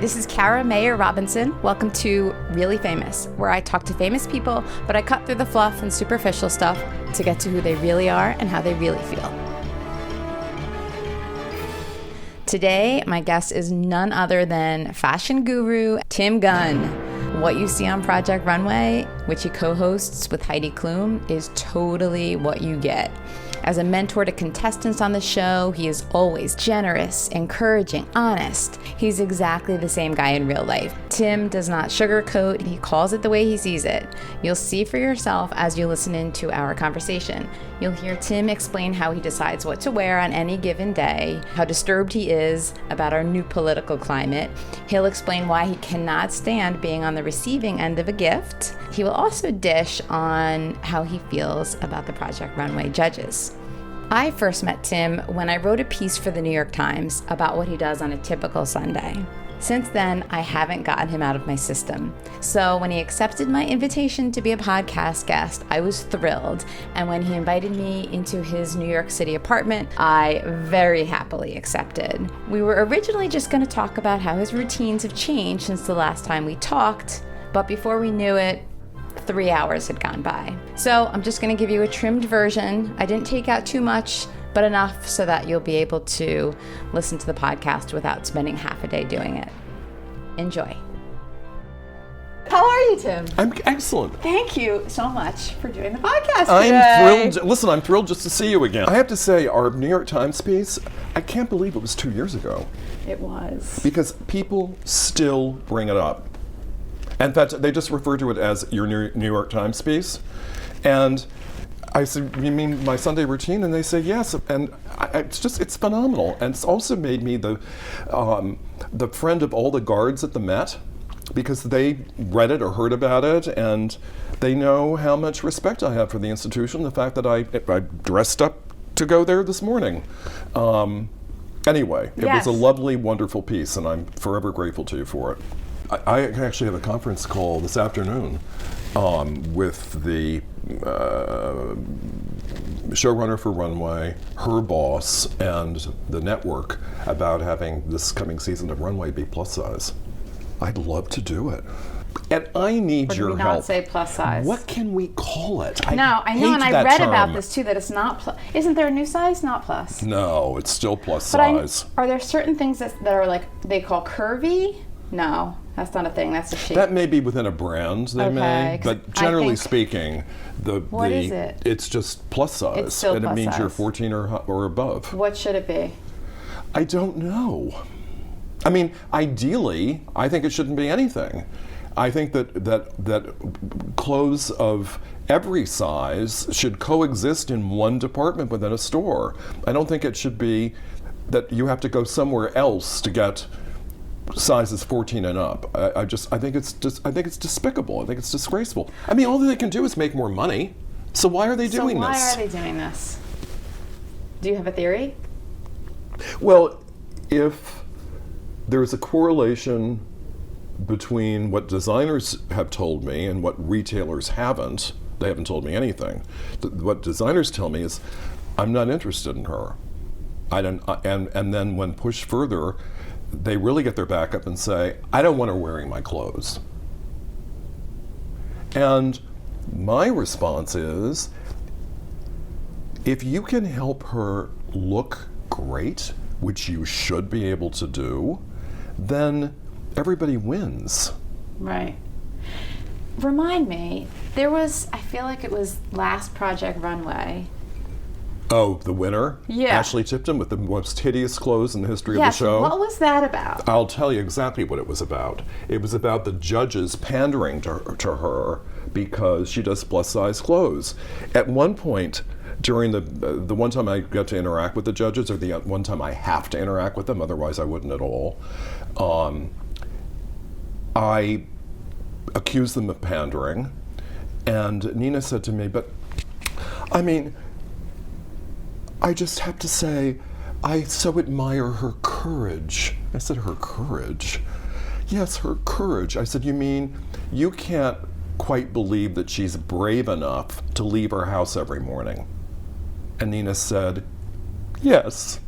this is Kara Mayer Robinson. Welcome to Really Famous, where I talk to famous people, but I cut through the fluff and superficial stuff to get to who they really are and how they really feel. Today, my guest is none other than fashion guru Tim Gunn. What you see on Project Runway, which he co-hosts with Heidi Klum, is totally what you get. As a mentor to contestants on the show, he is always generous, encouraging, honest. He's exactly the same guy in real life. Tim does not sugarcoat, he calls it the way he sees it. You'll see for yourself as you listen into our conversation. You'll hear Tim explain how he decides what to wear on any given day, how disturbed he is about our new political climate. He'll explain why he cannot stand being on the receiving end of a gift. He will also dish on how he feels about the Project Runway judges. I first met Tim when I wrote a piece for the New York Times about what he does on a typical Sunday. Since then, I haven't gotten him out of my system. So when he accepted my invitation to be a podcast guest, I was thrilled. And when he invited me into his New York City apartment, I very happily accepted. We were originally just going to talk about how his routines have changed since the last time we talked, but before we knew it, 3 hours had gone by. So I'm just going to give you a trimmed version. I didn't take out too much, but enough so that you'll be able to listen to the podcast without spending half a day doing it. Enjoy. How are you, Tim? I'm excellent. Thank you so much for doing the podcast today. I'm thrilled. Listen, I'm thrilled just to see you again. I have to say, our New York Times piece, I can't believe it was 2 years ago. It was. Because people still bring it up. In fact, they just refer to it as your New York Times piece. And I said, you mean my Sunday routine? And they say, yes. And it's phenomenal. And it's also made me the friend of all the guards at the Met, because they read it or heard about it, and they know how much respect I have for the institution, the fact that I dressed up to go there this morning. Anyway, it was a lovely, wonderful piece, and I'm forever grateful to you for it. I actually have a conference call this afternoon with the showrunner for Runway, her boss, and the network about having this coming season of Runway be plus size. I'd love to do it. And I need your help. Or do we not say plus size? What can we call it? No, I know, and I read about this too, that it's not plus. Isn't there a new size? Not plus. No, it's still plus size. Are there certain things that are like, they call curvy? No. That's not a thing. That's a shape. That may be within a brand, they may. But generally speaking, what is it? It's just plus size. It's still and plus it means size. You're 14 or above. What should it be? I don't know. I mean, ideally, I think it shouldn't be anything. I think that clothes of every size should coexist in one department within a store. I don't think it should be that you have to go somewhere else to get sizes 14 and up. I think it's despicable. I think it's disgraceful. I mean, all they can do is make more money. So why are they doing this? Why are they doing this? Do you have a theory? Well, if there's a correlation between what designers have told me and what retailers haven't, they haven't told me anything. What designers tell me is, I'm not interested in her. And then when pushed further, they really get their back up and say, I don't want her wearing my clothes. And my response is, if you can help her look great, which you should be able to do, then everybody wins. Right. Remind me, I feel like it was last Project Runway. Oh, the winner? Yeah. Ashley Tipton with the most hideous clothes in the history of the show. What was that about? I'll tell you exactly what it was about. It was about the judges pandering to her because she does plus size clothes. At one point, during the one time I got to interact with the judges, or the one time I have to interact with them, otherwise I wouldn't at all, I accused them of pandering, and Nina said to me, but I mean, I just have to say, I so admire her courage. I said, her courage? Yes, her courage. I said, you mean you can't quite believe that she's brave enough to leave her house every morning? And Nina said, yes.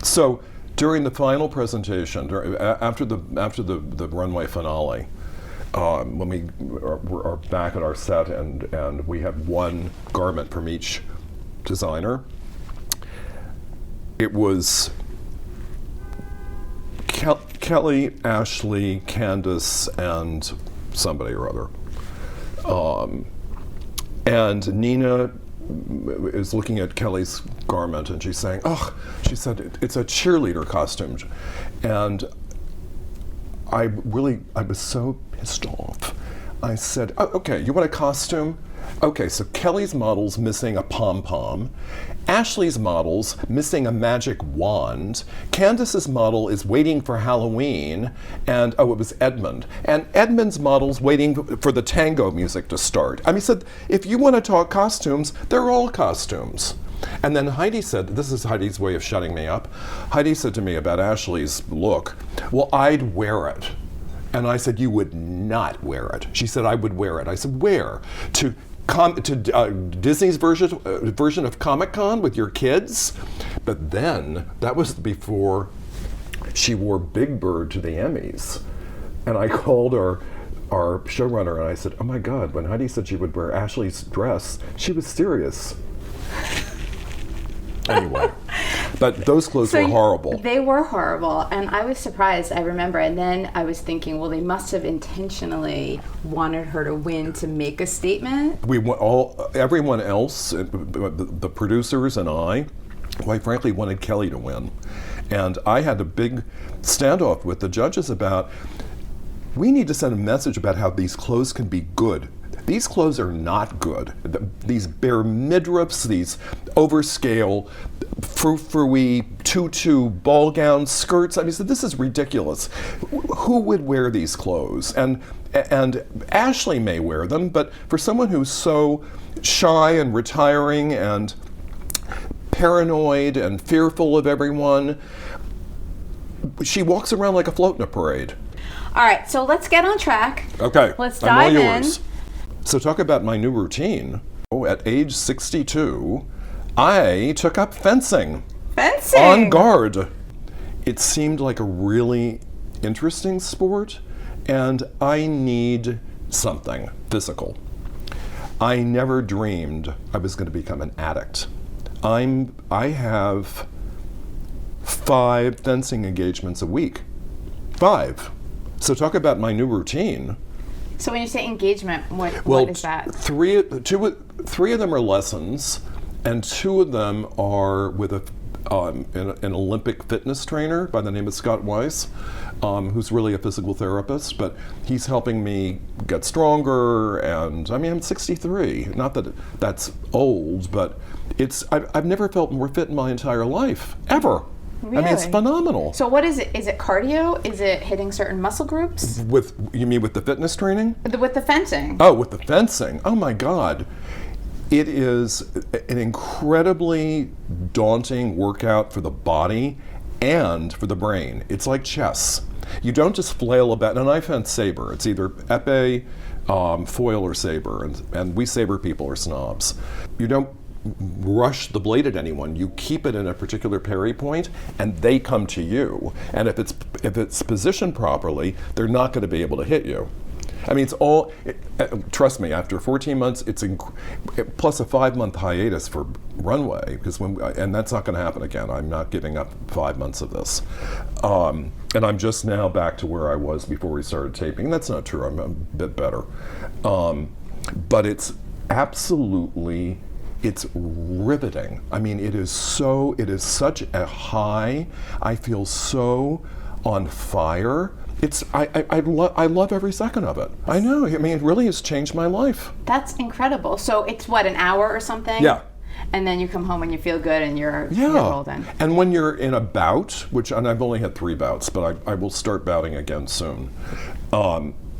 So during the final presentation, after the runway finale, when we are back at our set and we have one garment from each designer, it was Kelly, Ashley, Candace, and somebody or other. And Nina is looking at Kelly's garment and she's saying, oh, she said, it's a cheerleader costume. And I was so pissed off. I said, oh, okay, you want a costume? Okay, so Kelly's model's missing a pom-pom. Ashley's model's missing a magic wand. Candace's model is waiting for Halloween, and it was Edmund. And Edmund's model's waiting for the tango music to start. I mean, he said, if you want to talk costumes, they're all costumes. And then Heidi said, this is Heidi's way of shutting me up. Heidi said to me about Ashley's look, well, I'd wear it. And I said, you would not wear it. She said, I would wear it. I said, where? To Disney's version of Comic-Con with your kids? But then, that was before she wore Big Bird to the Emmys. And I called our showrunner and I said, oh my God, when Heidi said she would wear Ashley's dress, she was serious. Anyway, but those clothes were horrible. They were horrible, and I was surprised, I remember, and then I was thinking, well, they must have intentionally wanted her to win to make a statement. Everyone else, the producers and I, quite frankly, wanted Kelly to win. And I had a big standoff with the judges about, we need to send a message about how these clothes can be good. These clothes are not good. These bare midriffs, these overscale, frou-frou-y, tutu, ball gown skirts. I mean, so this is ridiculous. Who would wear these clothes? And Ashley may wear them, but for someone who's so shy and retiring and paranoid and fearful of everyone, she walks around like a float in a parade. All right, so let's get on track. Okay, let's dive in. So talk about my new routine. At age 62, I took up fencing. Fencing? On guard. It seemed like a really interesting sport, and I need something physical. I never dreamed I was going to become an addict. I have 5 fencing engagements a week. 5. So talk about my new routine. So when you say engagement, what is that? Three of them are lessons, and 2 of them are with an Olympic fitness trainer by the name of Scott Weiss, who's really a physical therapist, but he's helping me get stronger. And I mean, I'm 63. Not that that's old, but I've never felt more fit in my entire life, ever. Really? I mean, it's phenomenal. So what is it? Is it cardio? Is it hitting certain muscle groups? You mean with the fitness training? With the fencing. Oh, with the fencing. Oh my God. It is an incredibly daunting workout for the body and for the brain. It's like chess. You don't just flail about, and I fence saber. It's either epee, foil, or saber, and we saber people are snobs. You don't rush the blade at anyone. You keep it in a particular parry point, and they come to you. And if it's positioned properly, they're not going to be able to hit you. I mean, trust me, after 14 months, plus a 5-month hiatus for Runway, and that's not going to happen again. I'm not giving up 5 months of this. And I'm just now back to where I was before we started taping. That's not true. I'm a bit better. But it's absolutely, it's riveting. I mean, it is such a high. I feel so on fire. I love every second of it. I know. I mean, it really has changed my life. That's incredible. So it's what, an hour or something? Yeah. And then you come home and you feel good and you're golden. And when you're in a bout, and I've only had 3 bouts, but I will start bouting again soon.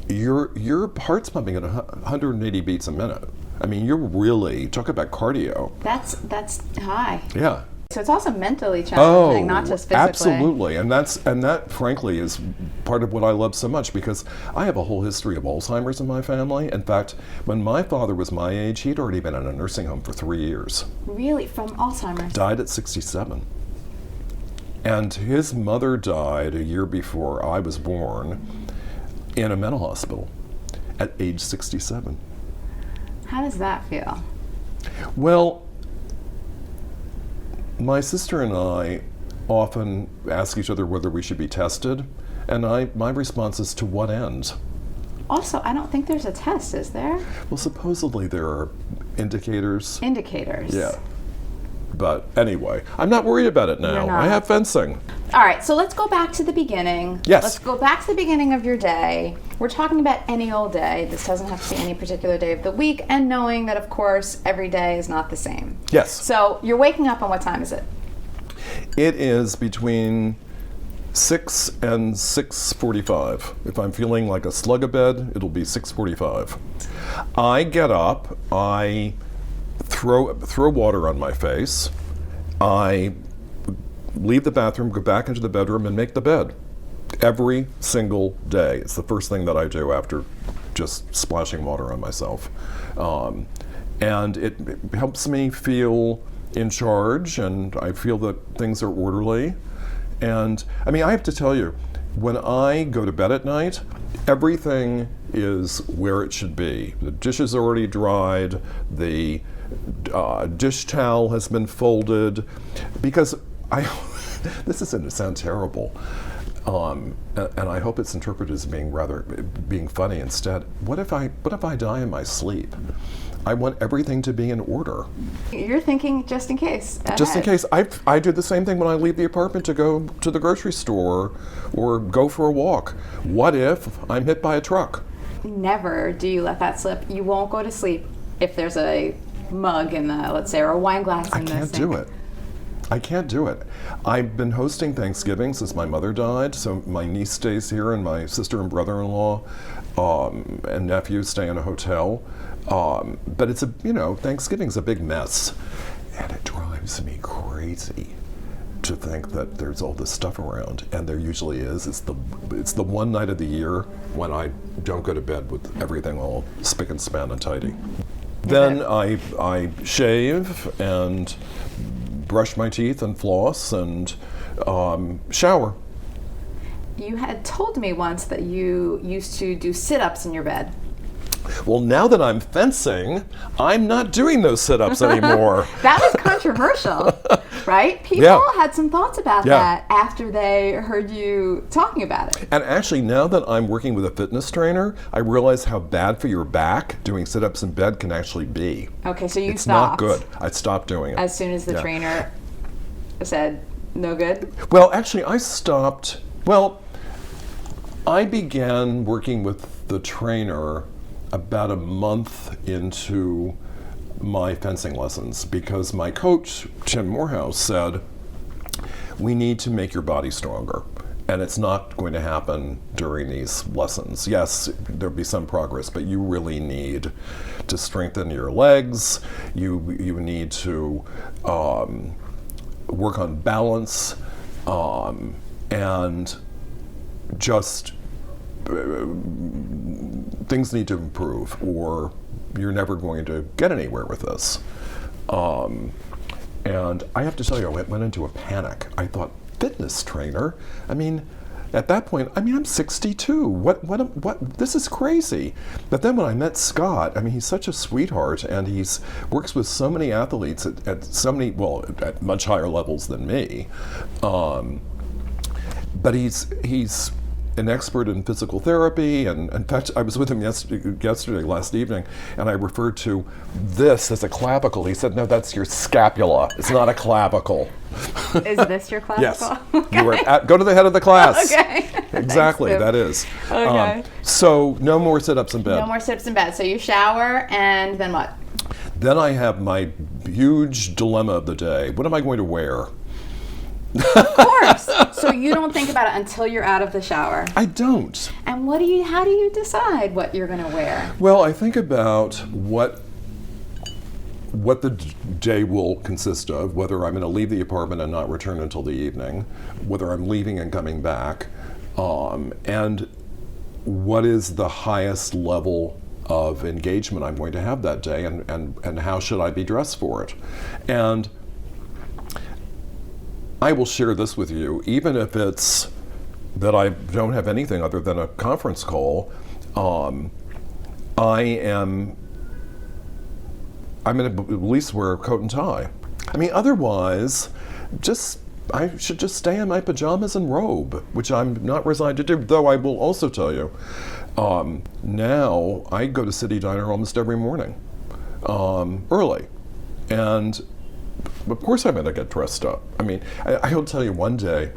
Your heart's pumping at 180 beats a minute. I mean, you're really, talk about cardio. That's high. Yeah. So it's also mentally challenging, not just physically. Absolutely, and that frankly is part of what I love so much, because I have a whole history of Alzheimer's in my family. In fact, when my father was my age, he'd already been in a nursing home for 3 years. Really? From Alzheimer's? Died at 67. And his mother died a year before I was born in a mental hospital at age 67. How does that feel? Well, my sister and I often ask each other whether we should be tested, and my response is, to what end? Also, I don't think there's a test, is there? Well, supposedly there are indicators. Indicators. Yeah. But anyway, I'm not worried about it now. You're not. I have fencing. All right, so let's go back to the beginning. Yes. Let's go back to the beginning of your day. We're talking about any old day. This doesn't have to be any particular day of the week, and knowing that, of course, every day is not the same. Yes. So you're waking up, and what time is it? It is between 6 and 6:45. If I'm feeling like a slug a bed, it'll be 6:45. I get up, I throw water on my face, I leave the bathroom, go back into the bedroom, and make the bed. Every single day. It's the first thing that I do after just splashing water on myself. And it helps me feel in charge, and I feel that things are orderly. And I mean, I have to tell you, when I go to bed at night, everything is where it should be. The dishes are already dried, the dish towel has been folded, because this is going to sound terrible, and I hope it's interpreted as being funny instead. What if I die in my sleep? I want everything to be in order. You're thinking just in case. Just in case. I do the same thing when I leave the apartment to go to the grocery store or go for a walk. What if I'm hit by a truck? Never do you let that slip. You won't go to sleep if there's a mug in the, let's say, or a wine glass in the sink. I can't do it. I've been hosting Thanksgiving since my mother died, so my niece stays here, and my sister and brother-in-law and nephew stay in a hotel. But it's Thanksgiving's a big mess, and it drives me crazy to think that there's all this stuff around, and there usually is. It's the one night of the year when I don't go to bed with everything all spick and span and tidy. Then I shave and brush my teeth and floss and shower. You had told me once that you used to do sit-ups in your bed. Well, now that I'm fencing, I'm not doing those sit-ups anymore. That was controversial, right? People had some thoughts about that after they heard you talking about it. And actually, now that I'm working with a fitness trainer, I realize how bad for your back doing sit-ups in bed can actually be. Okay, so it's stopped. It's not good. I stopped doing it. As soon as the trainer said, no good? Well, actually, I stopped. Well, I began working with the trainer about a month into my fencing lessons because my coach, Tim Morehouse, said, we need to make your body stronger. And it's not going to happen during these lessons. Yes, there'll be some progress, but you really need to strengthen your legs. You need to work on balance and just things need to improve, or you're never going to get anywhere with this. And I have to tell you, I went into a panic. I thought, fitness trainer? I mean, at that point, I'm 62. What? This is crazy. But then when I met Scott, he's such a sweetheart, and he's works with so many athletes at so many, at much higher levels than me. But he's an expert in physical therapy, and in fact, I was with him last evening, and I referred to this as a clavicle. He said, no, that's your scapula. It's not a clavicle. Is this your clavicle? Yes. Okay. Go to the head of the class. Okay. Exactly, that is. Okay. So no more sit-ups in bed. No more sit-ups in bed. So you shower, and then what? Then I have my huge dilemma of the day. What am I going to wear? Of course. So you don't think about it until you're out of the shower. I don't. And how do you decide what you're going to wear? Well, I think about what the day will consist of, whether I'm going to leave the apartment and not return until the evening, whether I'm leaving and coming back, and what is the highest level of engagement I'm going to have that day, and how should I be dressed for it. And I will share this with you, even if it's that I don't have anything other than a conference call. I'm going to at least wear a coat and tie. I mean, otherwise, I should just stay in my pajamas and robe, which I'm not resigned to do. Though I will also tell you, now I go to City Diner almost every morning, early, and of course I'm going to get dressed up. I mean, I will tell you, one day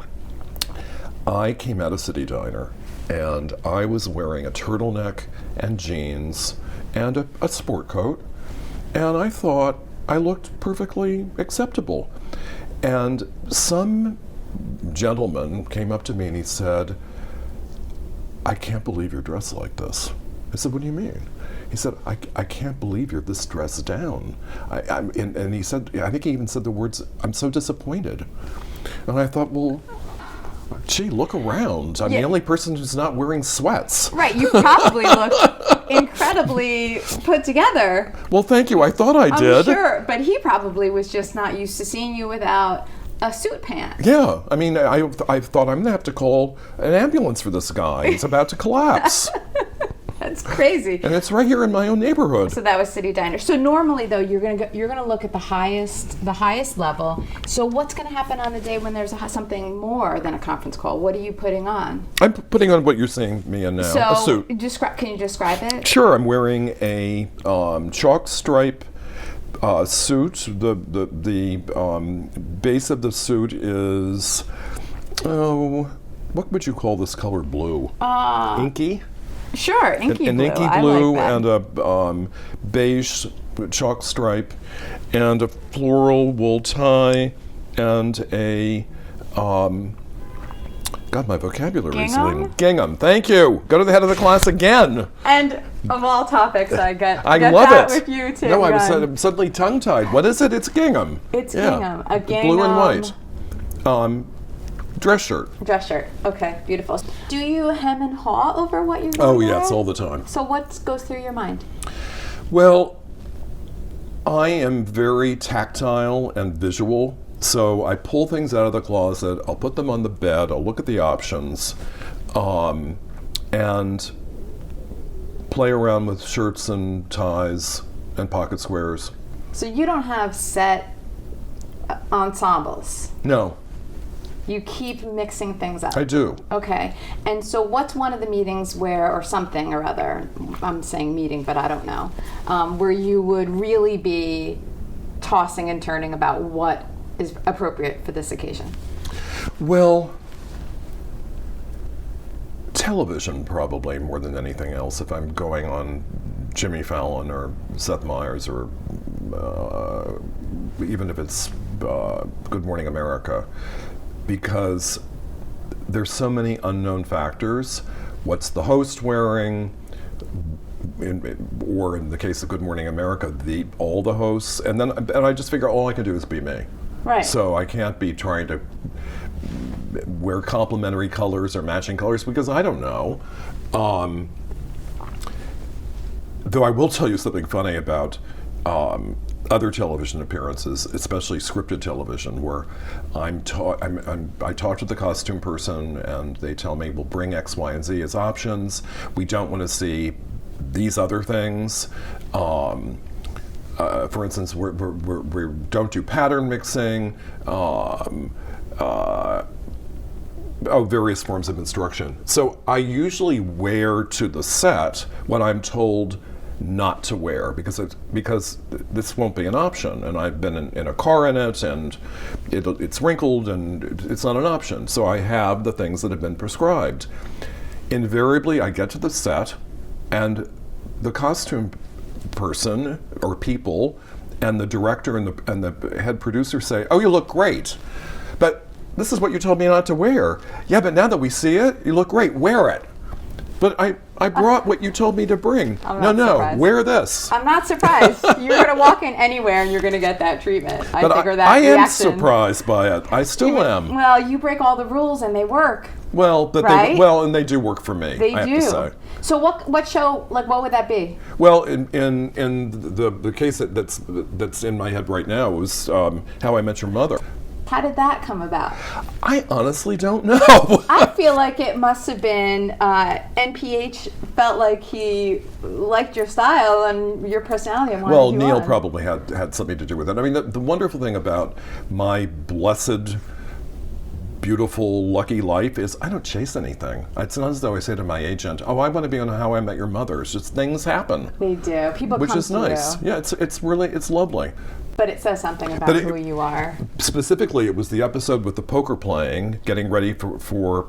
I came out of City Diner and I was wearing a turtleneck and jeans and a sport coat, and I thought I looked perfectly acceptable. And some gentleman came up to me and he said, "I can't believe you're dressed like this." I said, "What do you mean?" He said, I can't believe you're this dressed down. And he said, I think he even said the words, "I'm so disappointed." And I thought, well, gee, look around. I'm the only person who's not wearing sweats. Right, you probably look incredibly put together. Well, thank you. I thought I did. Sure, but he probably was just not used to seeing you without a suit pant. Yeah, I mean, I thought I'm going to have to call an ambulance for this guy. He's about to collapse. That's crazy. And it's right here in my own neighborhood. So that was City Diner. So normally, though, you're gonna look at the highest level. So what's gonna happen on the day when there's something more than a conference call? What are you putting on? I'm putting on what you're seing me in now, a suit. Can you describe it? Sure, I'm wearing a chalk stripe suit. The base of the suit is, what would you call this color? Blue? Inky? Sure, inky an blue. inky blue and a beige chalk stripe and a floral wool tie and a God, my vocabulary is leaving. Gingham. Thank you. Go to the head of the class again. And of all topics, I love that it. with you too. No, I'm suddenly tongue-tied. What is it? It's gingham. It's gingham. A gingham. Blue and white. Dress shirt. Dress shirt. Okay, beautiful. Do you hem and haw over what you're doing? Oh, yes, all the time. So what goes through your mind? Well, I am very tactile and visual, so I pull things out of the closet, I'll put them on the bed, I'll look at the options, and play around with shirts and ties and pocket squares. So you don't have set ensembles? No. You keep mixing things up. I do. Okay. And so what's one of the meetings or something or other, I'm saying meeting, but I don't know, where you would really be tossing and turning about what is appropriate for this occasion? Well, television probably more than anything else. If I'm going on Jimmy Fallon or Seth Meyers or even if it's Good Morning America, because there's so many unknown factors. What's the host wearing? Or in the case of Good Morning America, all the hosts, and I just figure all I can do is be me. Right. So I can't be trying to wear complementary colors or matching colors because I don't know. Though I will tell you something funny about other television appearances, especially scripted television, where I talk to the costume person and they tell me we'll bring X, Y, and Z as options. We don't want to see these other things. For instance, we don't do pattern mixing. Various forms of instruction. So I usually wear to the set what I'm told not to wear because this won't be an option, and I've been in a car in it, and it's wrinkled, and it's not an option. So I have the things that have been prescribed. Invariably, I get to the set, and the costume person or people and the director and the head producer say, "Oh, you look great, but this is what you told me not to wear." "Yeah, but now that we see it, you look great. Wear it." "But I brought what you told me to bring." No, wear this. I'm not surprised. You're going to walk in anywhere and you're going to get that treatment. I am surprised by it. I still am. Well, you break all the rules and they work. Well, but right? And they do work for me. They I do. Have to say. So what show? What would that be? Well, in the case that's in my head right now was How I Met Your Mother. How did that come about? I honestly don't know. I feel like it must have been NPH felt like he liked your style and your personality and wanted Well, you Neil on. probably had something to do with it. I mean, the wonderful thing about my blessed, beautiful, lucky life is I don't chase anything. It's not as though I say to my agent, "Oh, I want to be on How I Met Your Mother." It's just things happen. They do. People Which come is to nice. you. Yeah, it's really lovely. But it says something about who you are. Specifically, it was the episode with the poker playing, getting ready for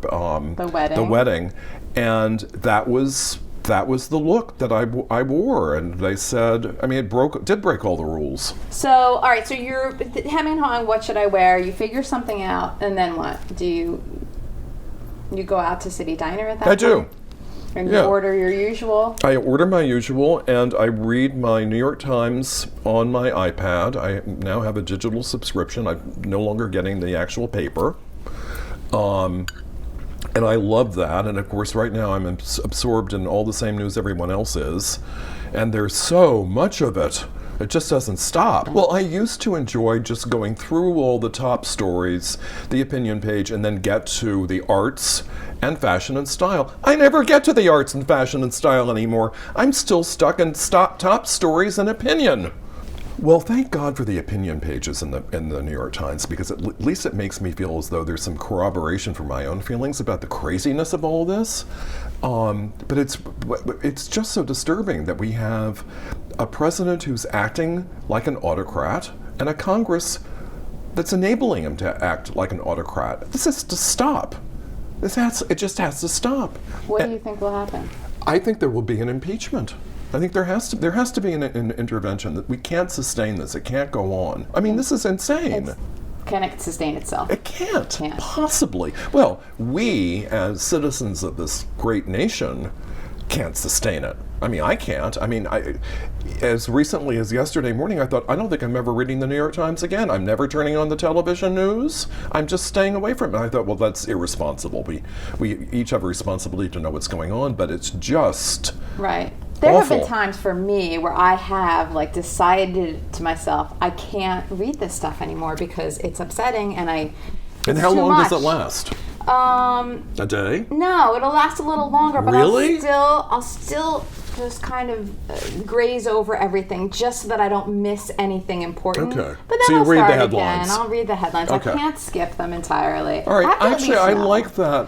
The wedding, and that was the look that I wore. And they said, I mean, it did break all the rules. So, all right. So you're hemming and hawing. What should I wear? You figure something out, and then what? Do you go out to City Diner at that I point? do. And Yeah. you order your usual? I order my usual, and I read my New York Times on my iPad. I now have a digital subscription. I'm no longer getting the actual paper. And I love that. And of course, right now I'm absorbed in all the same news everyone else is. And there's so much of it. It just doesn't stop. Well, I used to enjoy just going through all the top stories, the opinion page, and then get to the arts and fashion and style. I never get to the arts and fashion and style anymore. I'm still stuck in top stories and opinion. Well, thank God for the opinion pages in the New York Times, because at least it makes me feel as though there's some corroboration for my own feelings about the craziness of all this. But it's just so disturbing that we have a president who's acting like an autocrat and a Congress that's enabling him to act like an autocrat. This has to stop. It just has to stop. What do you think will happen? I think there will be an impeachment. I think there has to be an intervention. That we can't sustain this. It can't go on. I mean, this is insane. Can it sustain itself? It can't possibly. Well, we as citizens of this great nation can't sustain it. I mean, I can't. I mean, as recently as yesterday morning, I thought, I don't think I'm ever reading the New York Times again. I'm never turning on the television news. I'm just staying away from it. I thought, well, that's irresponsible. We each have a responsibility to know what's going on, but it's just right. There have been awful. times for me where I have decided to myself, I can't read this stuff anymore because it's upsetting and And how long does it last? A day? No, it'll last a little longer, but Really? I'll still just kind of graze over everything just so that I don't miss anything important. Okay. But then So you I'll read the start headlines. again. I'll read the headlines. Okay. I can't skip them entirely. All right. Actually, I like that.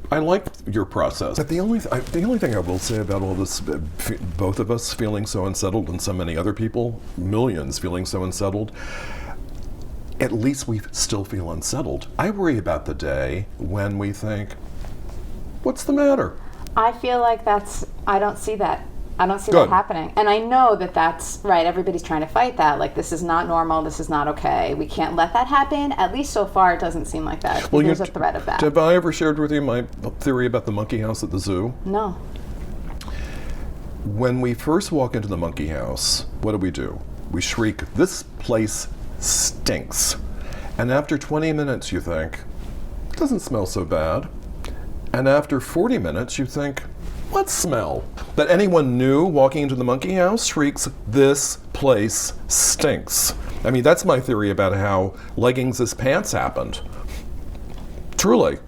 I like your process. But the only thing I will say about all this, both of us feeling so unsettled and so many other people, millions feeling so unsettled, at least we still feel unsettled. I worry about the day when we think, what's the matter? I feel like I don't see that. I don't see Good. that happening. And I know that that's right. Everybody's trying to fight that. This is not normal. This is not okay. We can't let that happen. At least so far, it doesn't seem like that. Well, There's a threat of that. Have I ever shared with you my theory about the monkey house at the zoo? No. When we first walk into the monkey house, what do? We shriek, "This place stinks." And after 20 minutes, you think, it doesn't smell so bad. And after 40 minutes, you think, what smell? That anyone new walking into the monkey house shrieks, "This place stinks." I mean, that's my theory about how leggings as pants happened. Truly.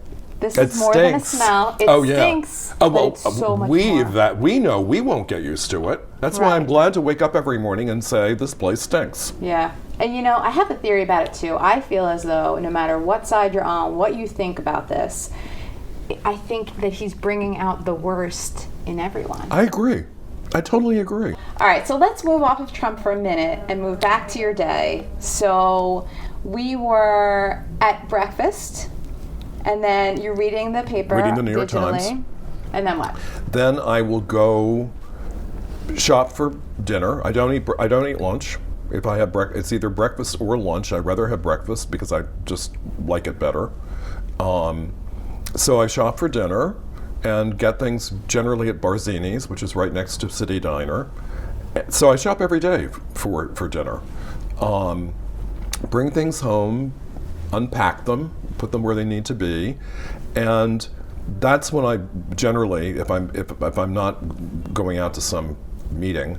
This It is more than a stinks. smell. It Oh, yeah. stinks. Oh, but well, it's so much more. we know we won't get used to it. That's why I'm Right. glad to wake up every morning and say, this place stinks. Yeah. And I have a theory about it too. I feel as though no matter what side you're on, what you think about this, I think that he's bringing out the worst in everyone. I agree. I totally agree. All right, so let's move off of Trump for a minute and move back to your day. So we were at breakfast, and then you're reading the paper Reading the New York digitally. Times. And then what? Then I will go shop for dinner. I don't eat lunch. If I have it's either breakfast or lunch. I'd rather have breakfast because I just like it better. So I shop for dinner and get things generally at Barzini's, which is right next to City Diner. So I shop every day for dinner. Bring things home, unpack them, put them where they need to be, and that's when I generally, if I'm not going out to some meeting,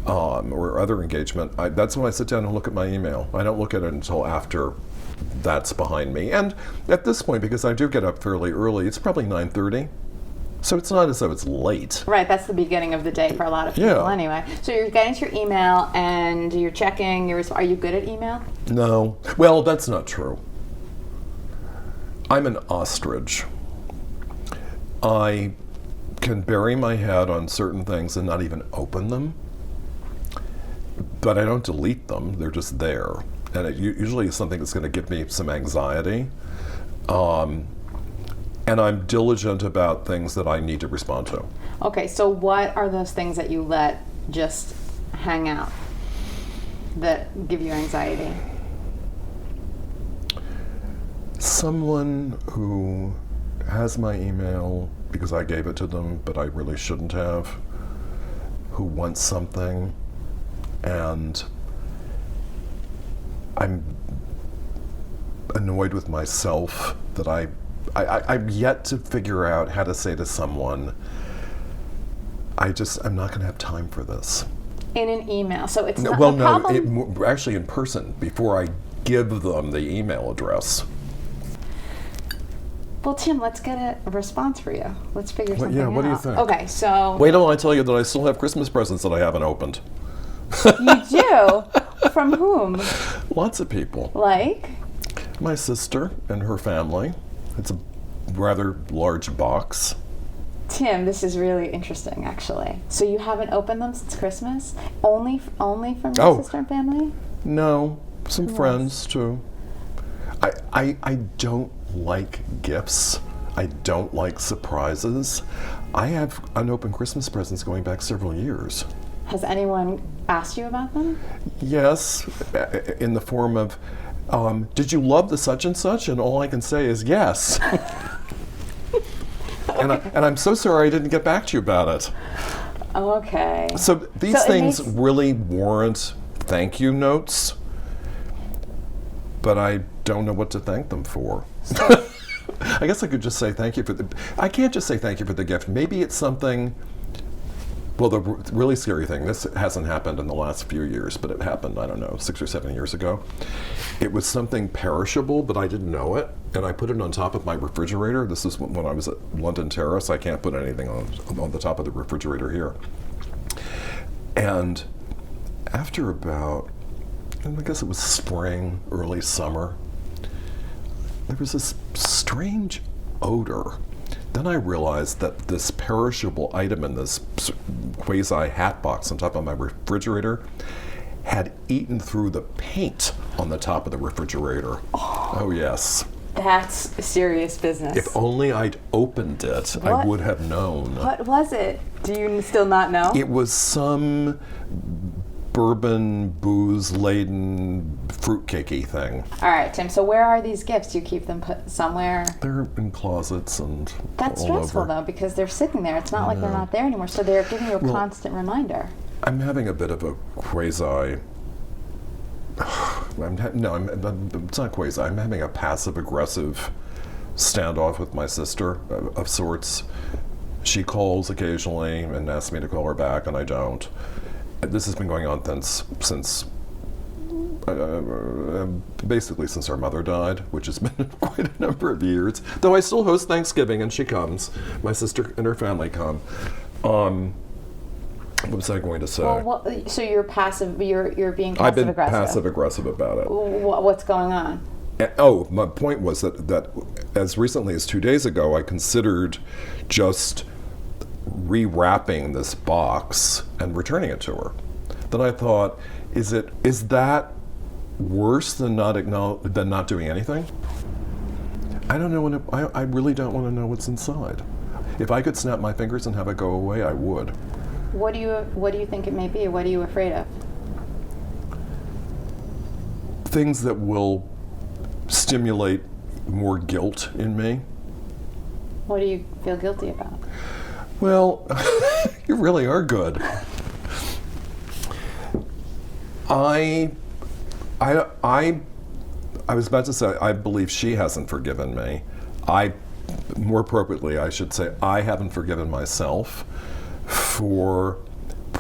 or other engagement, that's when I sit down and look at my email. I don't look at it until after that's behind me. And at this point, because I do get up fairly early, it's probably 9:30. So it's not as though it's late. Right, that's the beginning of the day for a lot of people anyway. So you're getting to your email and you're checking, are you good at email? No. Well, that's not true. I'm an ostrich. I can bury my head on certain things and not even open them. But I don't delete them, they're just there. And it usually is something that's going to give me some anxiety. And I'm diligent about things that I need to respond to. Okay, so what are those things that you let just hang out that give you anxiety? Someone who has my email because I gave it to them, but I really shouldn't have, who wants something, and I'm annoyed with myself that I'm yet to figure out how to say to someone, I'm not going to have time for this. In an email, so it's no, not well, the no, problem. Actually in person, before I give them the email address. Well, Tim, let's get a response for you. Let's figure something out. What do you think? Okay, so... Wait till I tell you that I still have Christmas presents that I haven't opened. You do? From whom? Lots of people. Like? My sister and her family. It's a rather large box. Tim, this is really interesting, actually. So you haven't opened them since Christmas? Only from your sister and family? No, some friends too. I don't like gifts. I don't like surprises. I have unopened Christmas presents going back several years. Has anyone asked you about them? Yes, in the form of, did you love the such and such? And all I can say is yes. And I'm so sorry I didn't get back to you about it. Okay. So these things really warrant thank you notes, but I don't know what to thank them for. I guess I could just say thank you for I can't just say thank you for the gift. Maybe it's something. Well, the really scary thing, this hasn't happened in the last few years, but it happened, I don't know, 6 or 7 years ago. It was something perishable, but I didn't know it, and I put it on top of my refrigerator. This is when I was at London Terrace. I can't put anything on the top of the refrigerator here. And after about, I guess it was spring, early summer, there was this strange odor. Then I realized that this perishable item in this quasi hat box on top of my refrigerator had eaten through the paint on the top of the refrigerator. Oh yes. That's serious business. If only I'd opened it, I would have known. What was it? Do you still not know? It was some bourbon, booze-laden, fruitcakey thing. All right, Tim, so where are these gifts? Do you keep them put somewhere? They're in closets and That's all stressful, over. They're because they're sitting there. It's not like they're not there anymore, so they're giving you a constant reminder. I'm having a bit of a quasi... it's not quasi. I'm having a passive-aggressive standoff with my sister of sorts. She calls occasionally and asks me to call her back, and I don't. This has been going on since basically since our mother died, which has been quite a number of years. Though I still host Thanksgiving, and she comes. My sister and her family come. What was I going to say? Well, so you're passive. You're being passive I've been aggressive. passive aggressive about it. What's going on? My point was that as recently as 2 days ago, I considered just rewrapping this box and returning it to her. Then I thought, is that worse than not doing anything? I don't know. I really don't want to know what's inside. If I could snap my fingers and have it go away, I would. What do you think it may be? What are you afraid of? Things that will stimulate more guilt in me. What do you feel guilty about? Well, you really are good. I was about to say, I believe she hasn't forgiven me. More appropriately, I should say, I haven't forgiven myself for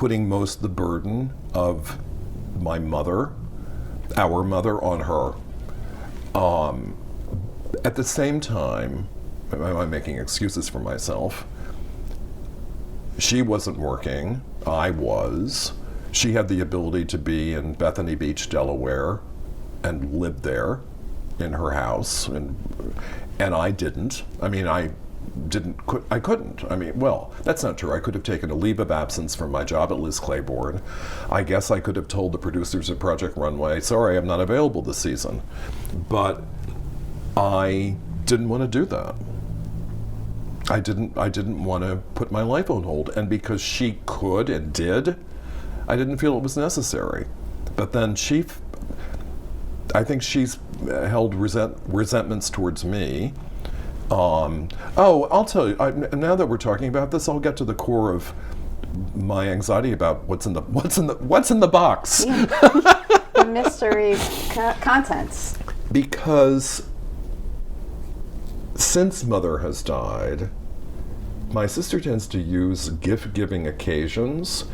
putting most of the burden of my mother, our mother, on her. At the same time, I'm making excuses for myself. She wasn't working, I was. She had the ability to be in Bethany Beach, Delaware, and live there in her house, and I didn't. I mean, I couldn't. I mean, well, that's not true. I could have taken a leave of absence from my job at Liz Claiborne. I guess I could have told the producers at Project Runway, sorry, I'm not available this season. But I didn't want to do that. I didn't want to put my life on hold. And because she could and did, I didn't feel it was necessary. But then I think she's held resentments towards me. I'll tell you, now that we're talking about this, I'll get to the core of my anxiety about what's in the box. Yeah. The mystery contents. Because since Mother has died, my sister tends to use gift-giving occasions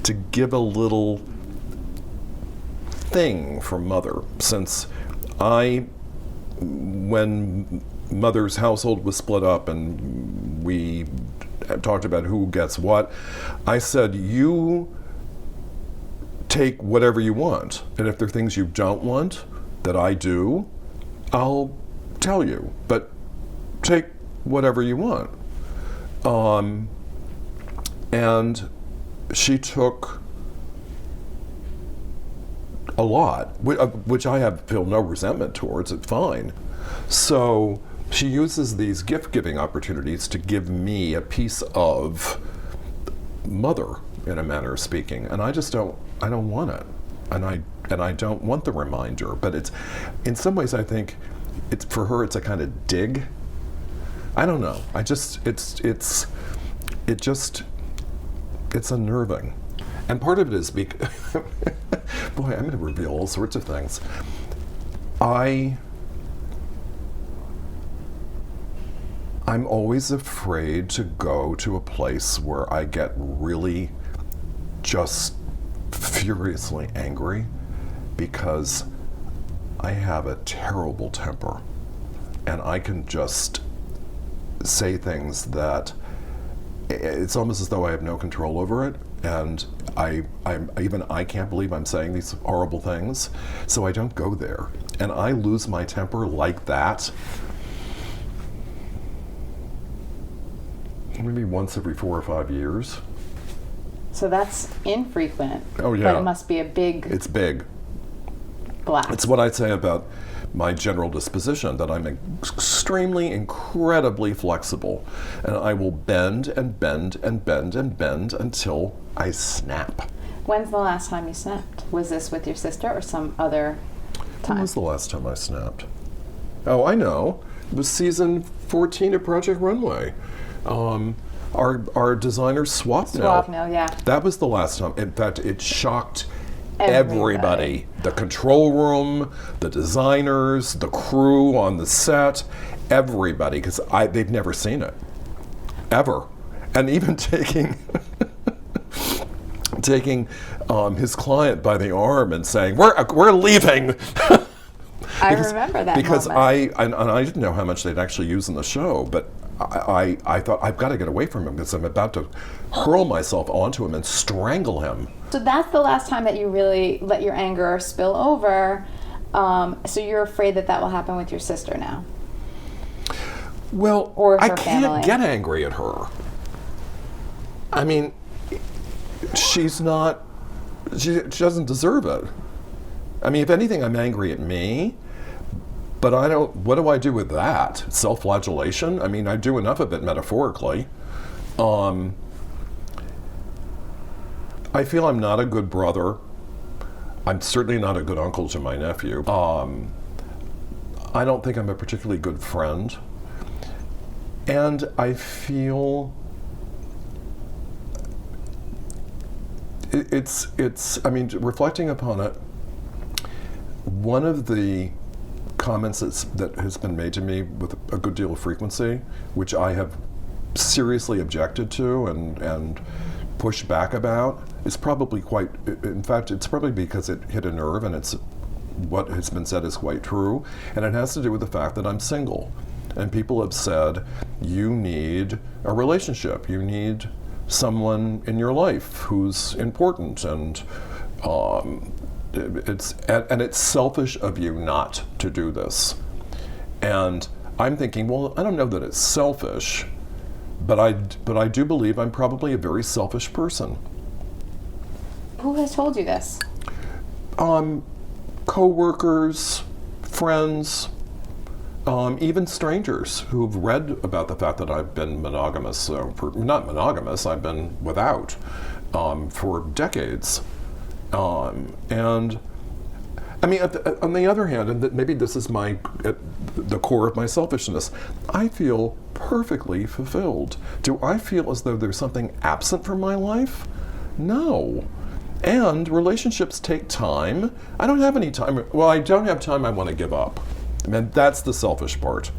to give a little thing for Mother. Since when Mother's household was split up and we talked about who gets what, I said, you take whatever you want, and if there are things you don't want that I do, I'll tell you, but take whatever you want. And she took a lot, which I feel no resentment towards. It's fine. So she uses these gift-giving opportunities to give me a piece of Mother, in a manner of speaking, and I don't want it, and I don't want the reminder. But it's, in some ways, I think it's, for her, it's a kind of dig. I don't know. It's unnerving. And part of it is because, boy, I'm going to reveal all sorts of things. I'm always afraid to go to a place where I get really just furiously angry, because I have a terrible temper, and I can just say things that it's almost as though I have no control over it, and I can't believe I'm saying these horrible things, so I don't go there. And I lose my temper like that maybe once every 4 or 5 years. So that's infrequent. Oh yeah. But it must be a big. It's big. Blast. It's what I'd say about my general disposition, that I'm extremely, incredibly flexible, and I will bend and bend and bend and bend until I snap. When's the last time you snapped? Was this with your sister or some other time? When was the last time I snapped? Oh, I know. It was season 14 of Project Runway. Our designers Swapno, yeah. That was the last time. In fact, it shocked everybody. The control room, the designers, the crew on the set, everybody, because they've never seen it, ever. And even taking his client by the arm and saying, "We're leaving." I remember that because moment. I didn't know how much they'd actually use in the show, but I thought, I've got to get away from him because I'm about to hurl myself onto him and strangle him. So that's the last time that you really let your anger spill over. So you're afraid that will happen with your sister now? Well, or I her can't family. Get angry at her. I mean, she doesn't deserve it. I mean, if anything, I'm angry at me. But what do I do with that? Self-flagellation? I mean, I do enough of it metaphorically. I feel I'm not a good brother. I'm certainly not a good uncle to my nephew. I don't think I'm a particularly good friend. And I feel I mean, reflecting upon it, one of the comments that has been made to me with a good deal of frequency, which I have seriously objected to and pushed back about, is probably quite, in fact, it's probably because it hit a nerve, and it's what has been said is quite true, and it has to do with the fact that I'm single. And people have said, you need a relationship, you need someone in your life who's important, and it's selfish of you not to do this. And I'm thinking, well, I don't know that it's selfish, but I do believe I'm probably a very selfish person. Who has told you this? Co-workers, friends, even strangers who've read about the fact that I've been monogamous, not monogamous, I've been without for decades. And I mean, on the other hand, and maybe this is at the core of my selfishness, I feel perfectly fulfilled. Do I feel as though there's something absent from my life? No. And relationships take time. I don't have any time. Well, I don't have time I want to give up. I mean, that's the selfish part.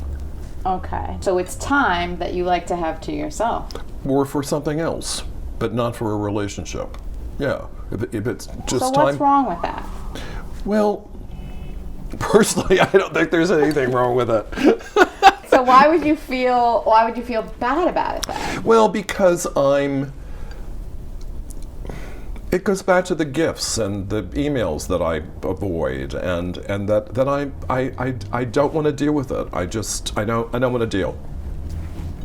Okay. So it's time that you like to have to yourself. Or for something else, but not for a relationship. Yeah. If it's just so time. What's wrong with that? Well, personally, I don't think there's anything wrong with it. So why would you feel bad about it then? Well, because it goes back to the gifts and the emails that I avoid, and that I don't want to deal with it. I don't want to deal.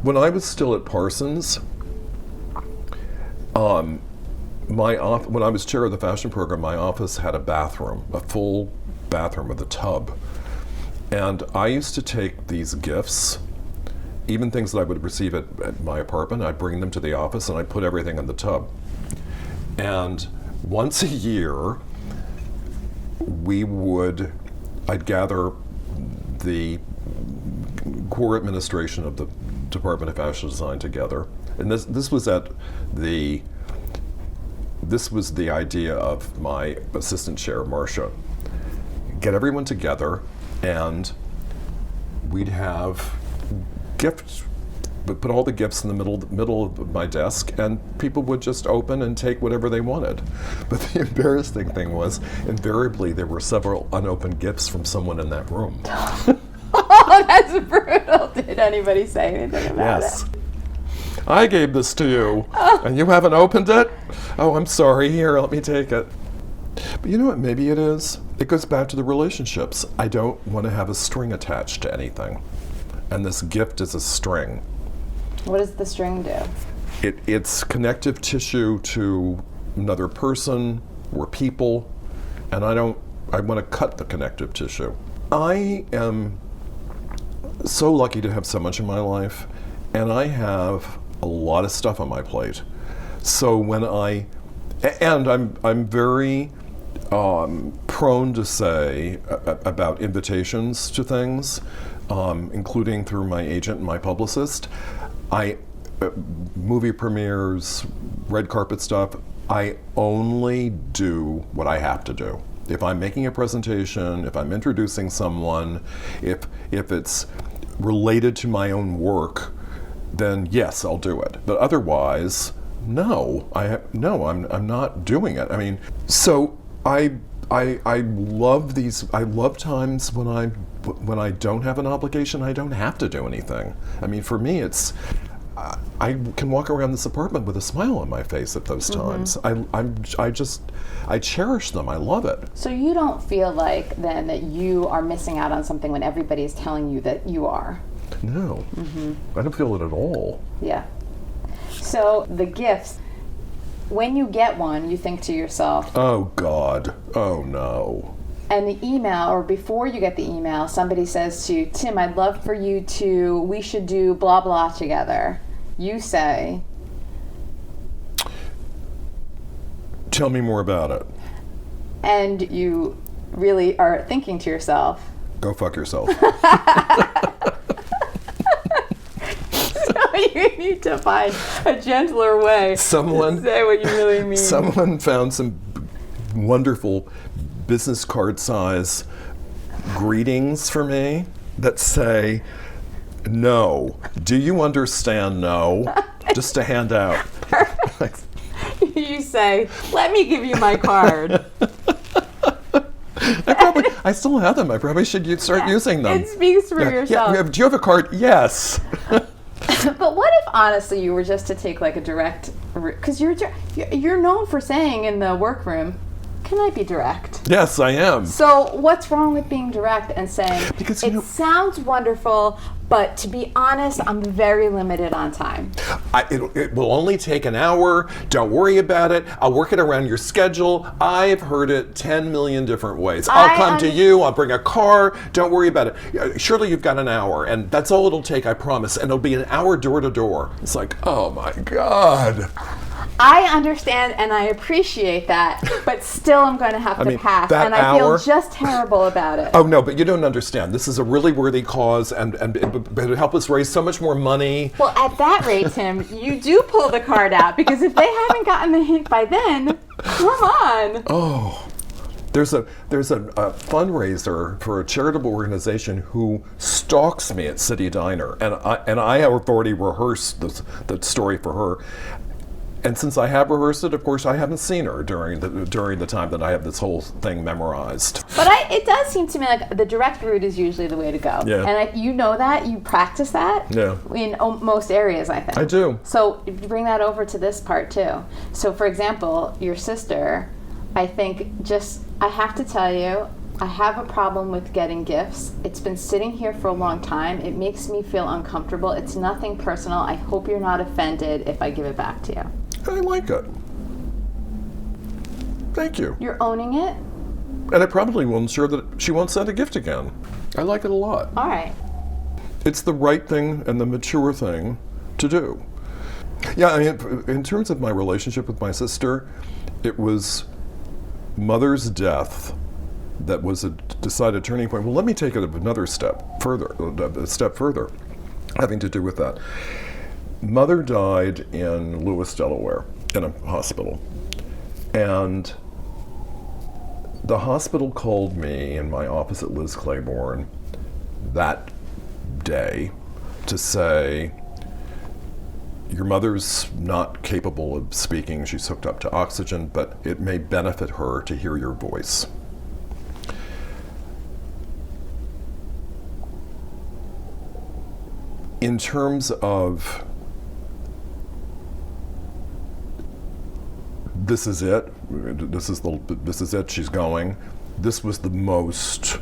When I was still at Parsons, when I was chair of the fashion program, my office had a bathroom, a full bathroom with a tub. And I used to take these gifts, even things that I would receive at my apartment, I'd bring them to the office and I'd put everything in the tub. And once a year, I'd gather the core administration of the Department of Fashion Design together. And this was the idea of my assistant chair, Marcia. Get everyone together, and we'd have gifts. But put all the gifts in the middle of my desk, and people would just open and take whatever they wanted. But the embarrassing thing was, invariably, there were several unopened gifts from someone in that room. Oh, that's brutal. Did anybody say anything about Yes. it? I gave this to you, and you haven't opened it? Oh, I'm sorry. Here, let me take it. But you know what maybe it is? It goes back to the relationships. I don't want to have a string attached to anything. And this gift is a string. What does the string do? It's connective tissue to another person or people, and I want to cut the connective tissue. I am so lucky to have so much in my life, and I have a lot of stuff on my plate. So I'm very prone to say about invitations to things, including through my agent and my publicist. Movie premieres, red carpet stuff, I only do what I have to do. If I'm making a presentation, if I'm introducing someone, if it's related to my own work, then yes, I'll do it. But otherwise, no, I'm not doing it. I mean, so I love these. I love times when I don't have an obligation. I don't have to do anything. I mean, for me, it's I can walk around this apartment with a smile on my face at those times. I cherish them. I love it. So you don't feel like then that you are missing out on something when everybody is telling you that you are? No, I don't feel it at all. Yeah. So the gifts, when you get one, you think to yourself, oh God, oh no. And the email, or before you get the email, somebody says to you, Tim, I'd love for you we should do blah blah together. You say, tell me more about it. And you really are thinking to yourself, go fuck yourself. You need to find a gentler way to say what you really mean. Someone found some wonderful business card size greetings for me that say, no. Do you understand no? Just to hand out. You you say, let me give you my card. I still have them. I probably should start using them. It speaks for yourself. Yeah, do you have a card? Yes. But what if, honestly, you were just to take like a direct, because you're known for saying in the workroom, can I be direct? Yes, I am. So what's wrong with being direct and saying, because it sounds wonderful, but to be honest, I'm very limited on time. It will only take an hour. Don't worry about it. I'll work it around your schedule. I've heard it 10 million different ways. I'll come to you. I'll bring a car. Don't worry about it. Surely you've got an hour, and that's all it'll take, I promise. And it'll be an hour door to door. It's like, oh my God. I understand and I appreciate that, but still I'm going to have to pass, and I feel just terrible about it. Oh no, but you don't understand. This is a really worthy cause, and it'll help us raise so much more money. Well, at that rate, Tim, you do pull the card out, because if they haven't gotten the hint by then, come on. Oh. There's a fundraiser for a charitable organization who stalks me at City Diner, and I have already rehearsed the story for her. And since I have rehearsed it, of course, I haven't seen her during the time that I have this whole thing memorized. But it does seem to me like the direct route is usually the way to go. Yeah. And you know that, you practice that in most areas, I think. I do. So you bring that over to this part too. So for example, your sister, I think I have to tell you, I have a problem with getting gifts. It's been sitting here for a long time. It makes me feel uncomfortable. It's nothing personal. I hope you're not offended if I give it back to you. I like it. Thank you. You're owning it? And I probably will ensure that she won't send a gift again. I like it a lot. All right. It's the right thing and the mature thing to do. Yeah, I mean, in terms of my relationship with my sister, it was Mother's death that was a decided turning point. Well, let me take it a step further, having to do with that. Mother died in Lewis, Delaware, in a hospital. And the hospital called me in my office at Liz Claiborne that day to say, your mother's not capable of speaking. She's hooked up to oxygen, but it may benefit her to hear your voice. In terms of this is it, she's going, this was the most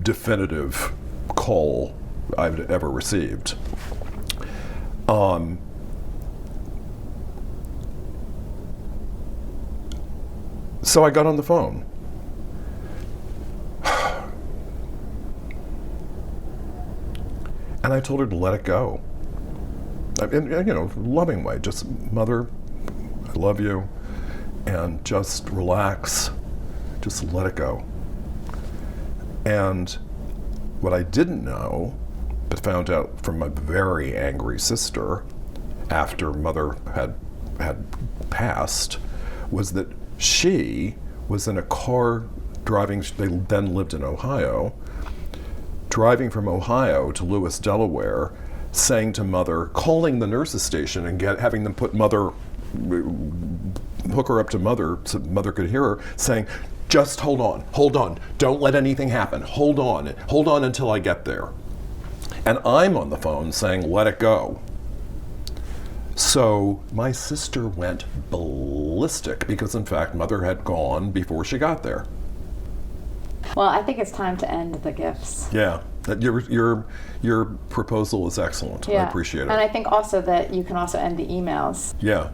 definitive call I've ever received. So I got on the phone. And I told her to let it go. In loving way, just, Mother, I love you, and just relax, just let it go. And what I didn't know, but found out from my very angry sister after Mother had passed, was that she was in a car driving, they then lived in Ohio, driving from Ohio to Lewis, Delaware, saying to Mother, calling the nurses station and having them put Mother, hook her up to Mother so Mother could hear her, saying, just hold on, don't let anything happen, hold on until I get there. And I'm on the phone saying, let it go. So my sister went ballistic because, in fact, Mother had gone before she got there. Well, I think it's time to end the gifts. Yeah, your proposal is excellent. Yeah. I appreciate it. And I think also that you can also end the emails. Yeah.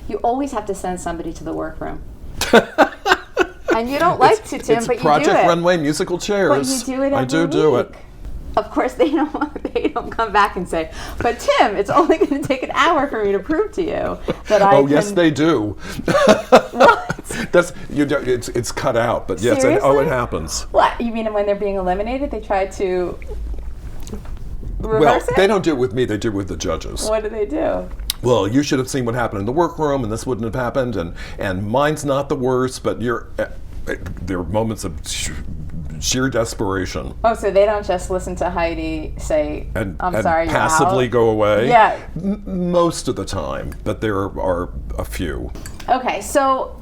You always have to send somebody to the workroom. And you don't like to, Tim, but you do it. Project Runway musical chairs. But you do it every week. do it. Of course, they don't come back and say, but Tim, it's only going to take an hour for me to prove to you that I can... yes, they do. What? It's cut out, but yes, Seriously? it happens. What? You mean when they're being eliminated, they try to reverse it? They don't do it with me, they do it with the judges. What do they do? Well, you should have seen what happened in the workroom, and this wouldn't have happened, and mine's not the worst, but there are moments of sheer desperation. Oh, so they don't just listen to Heidi say, And sorry, you're passively out? go away. Yeah. Most of the time, but there are a few. Okay, so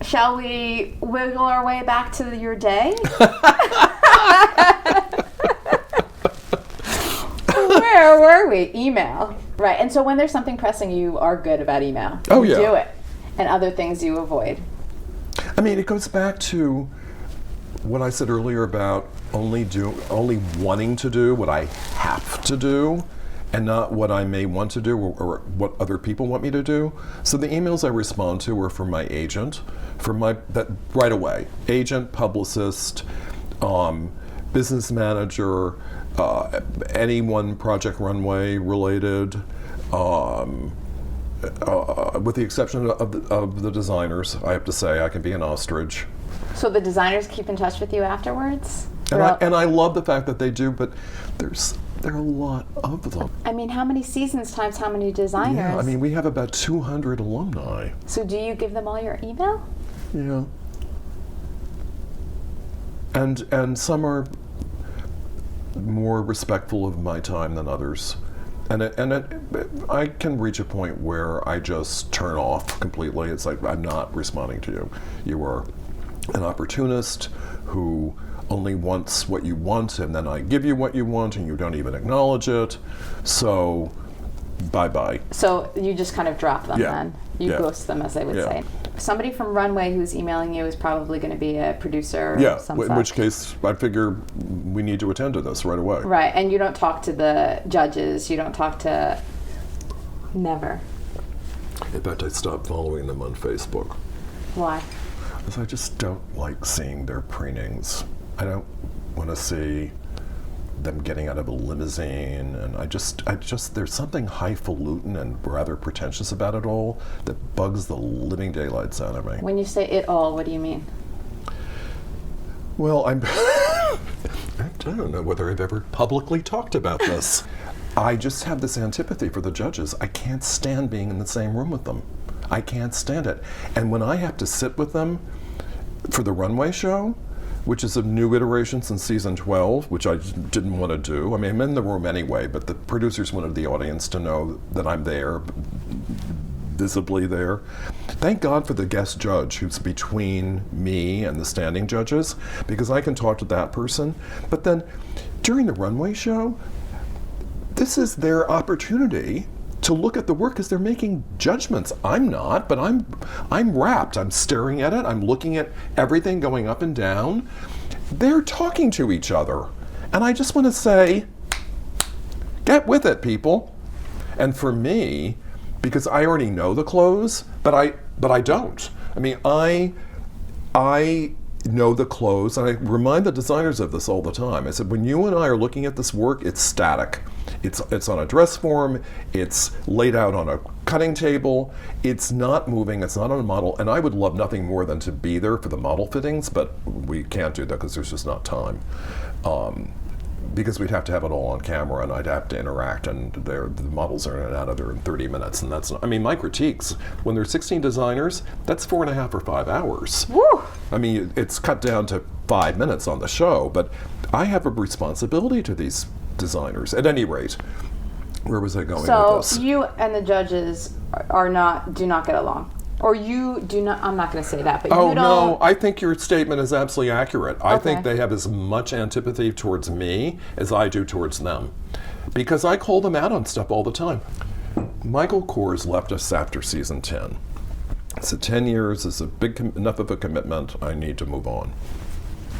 shall we wiggle our way back to your day? Where were we? Email. Right, and so when there's something pressing, you are good about email. Oh, you yeah. do it. And other things you avoid. I mean, it goes back to what I said earlier about only wanting to do what I have to do and not what I may want to do or what other people want me to do. So the emails I respond to are from my agent, that right away. Agent, publicist, business manager, anyone Project Runway related, with the exception of the designers. I have to say, I can be an ostrich. So the designers keep in touch with you afterwards? And I love the fact that they do, but there are a lot of them. I mean, how many seasons times how many designers? Yeah, I mean, we have about 200 alumni. So do you give them all your email? Yeah. And some are more respectful of my time than others. I can reach a point where I just turn off completely. It's like, I'm not responding to you. You are an opportunist who only wants what you want, and then I give you what you want, and you don't even acknowledge it. So, bye-bye. So you just kind of drop them then? You ghost them, as they would say. Somebody from Runway who's emailing you is probably going to be a producer or some in which case I figure we need to attend to this right away. Right, and you don't talk to the judges, you don't talk to... Never. In fact, I stopped following them on Facebook. Why? Because I just don't like seeing their preenings. I don't want to see them getting out of a limousine, and I just there's something highfalutin and rather pretentious about it all that bugs the living daylights out of me. When you say it all, what do you mean? Well, I don't know whether I've ever publicly talked about this. I just have this antipathy for the judges. I can't stand being in the same room with them. I can't stand it. And when I have to sit with them for the runway show, which is a new iteration since season 12, which I didn't want to do. I mean, I'm in the room anyway, but the producers wanted the audience to know that I'm there, visibly there. Thank God for the guest judge who's between me and the standing judges, because I can talk to that person. But then during the runway show, this is their opportunity to look at the work because they're making judgments. I'm not, but I'm rapt. I'm staring at it. I'm looking at everything going up and down. They're talking to each other. And I just want to say, get with it, people. And for me, because I already know the close, but I don't. I mean, I know the close, and I remind the designers of this all the time. I said, when you and I are looking at this work, it's static. It's on a dress form, it's laid out on a cutting table, it's not moving, it's not on a model, and I would love nothing more than to be there for the model fittings, but we can't do that because there's just not time. Because we'd have to have it all on camera, and I'd have to interact, and the models are in and out of there in 30 minutes, and that's, I mean, my critiques, when there's 16 designers, that's 4.5 or 5 hours. Woo! I mean, it's cut down to 5 minutes on the show, but I have a responsibility to these designers. At any rate, where was I going with this? So you and the judges do not get along. Or you do not, I'm not going to say that, but you don't. Oh, no, I think your statement is absolutely accurate. I think Okay. they have as much antipathy towards me as I do towards them. Because I call them out on stuff all the time. Michael Kors left us after season 10. So 10 years is enough of a commitment. I need to move on.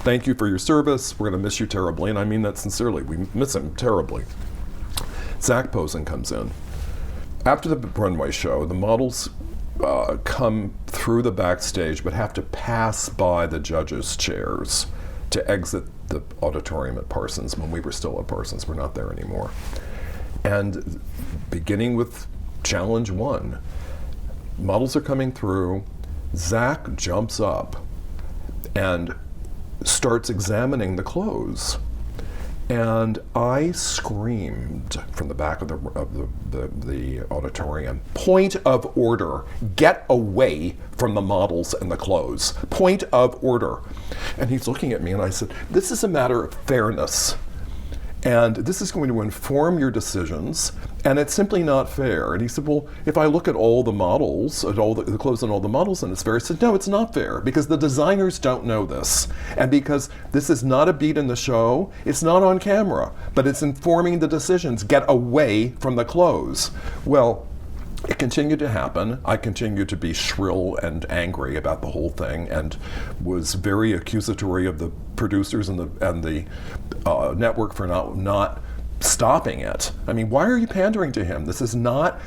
Thank you for your service. We're going to miss you terribly, and I mean that sincerely. We miss him terribly. Zach Posen comes in. After the runway show, the models come through the backstage but have to pass by the judges' chairs to exit the auditorium at Parsons when we were still at Parsons. We're not there anymore. And beginning with challenge 1, models are coming through. Zach jumps up and starts examining the clothes. And I screamed from the back of the auditorium, point of order, get away from the models and the clothes. Point of order. And he's looking at me, and I said, this is a matter of fairness. And this is going to inform your decisions, and it's simply not fair. And he said, well, if I look at all the models, at all the clothes on all the models, and it's fair. I said, no, it's not fair, because the designers don't know this. And because this is not a beat in the show, it's not on camera, but it's informing the decisions. Get away from the clothes. Well, it continued to happen. I continued to be shrill and angry about the whole thing, and was very accusatory of the producers and the network for not stopping it. I mean, why are you pandering to him? This is not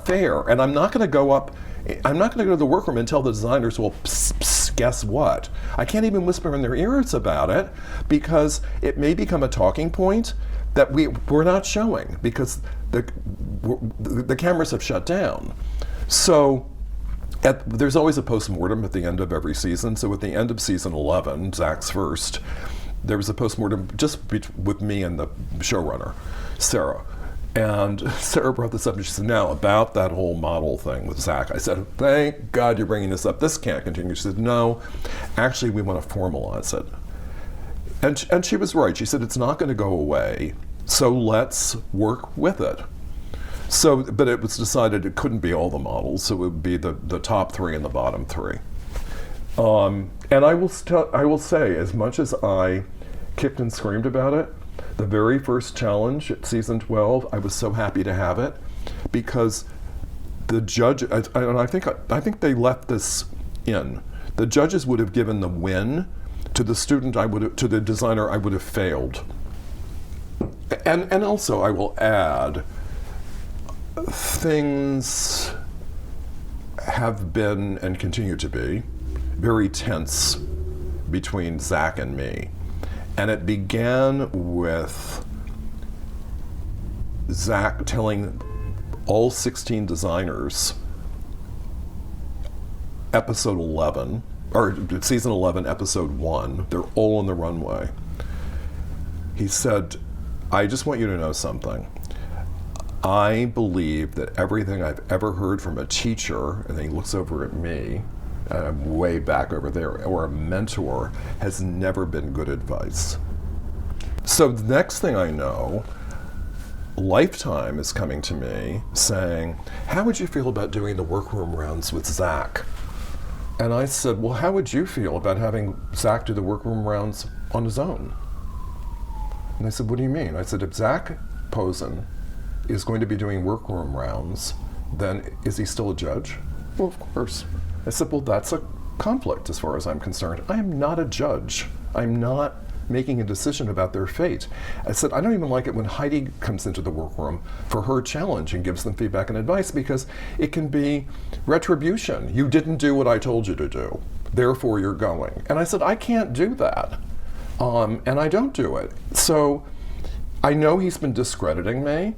fair. And I'm not going to go to the workroom and tell the designers, well, psst, psst, guess what? I can't even whisper in their ears about it, because it may become a talking point that we're not showing, because the cameras have shut down. So there's always a post-mortem at the end of every season. So at the end of season 11, Zach's first, there was a post-mortem just with me and the showrunner, Sarah. And Sarah brought this up, and she said, now, about that whole model thing with Zach. I said, thank God you're bringing this up. This can't continue. She said, no, actually, we want to formalize it. And she was right. She said, it's not going to go away, so let's work with it. So, but it was decided it couldn't be all the models, so it would be the top three and the bottom three. And I will say, as much as I kicked and screamed about it, the very first challenge at season 12, I was so happy to have it, because the judge, and I think they left this in. The judges would have given the win to the student to the designer I would have failed. And also, I will add, things have been and continue to be very tense between Zach and me. And it began with Zach telling all 16 designers episode 11, or season 11, episode 1, they're all on the runway. He said, I just want you to know something. I believe that everything I've ever heard from a teacher, and then he looks over at me, and I'm way back over there, or a mentor, has never been good advice. So the next thing I know, Lifetime is coming to me saying, how would you feel about doing the workroom rounds with Zach? And I said, well, how would you feel about having Zach do the workroom rounds on his own? And I said, what do you mean? I said, if Zach Posen is going to be doing workroom rounds, then is he still a judge? Well, of course. I said, well, that's a conflict as far as I'm concerned. I am not a judge. I'm not making a decision about their fate. I said, I don't even like it when Heidi comes into the workroom for her challenge and gives them feedback and advice, because it can be retribution. You didn't do what I told you to do, therefore you're going. And I said, I can't do that. And I don't do it. So I know he's been discrediting me,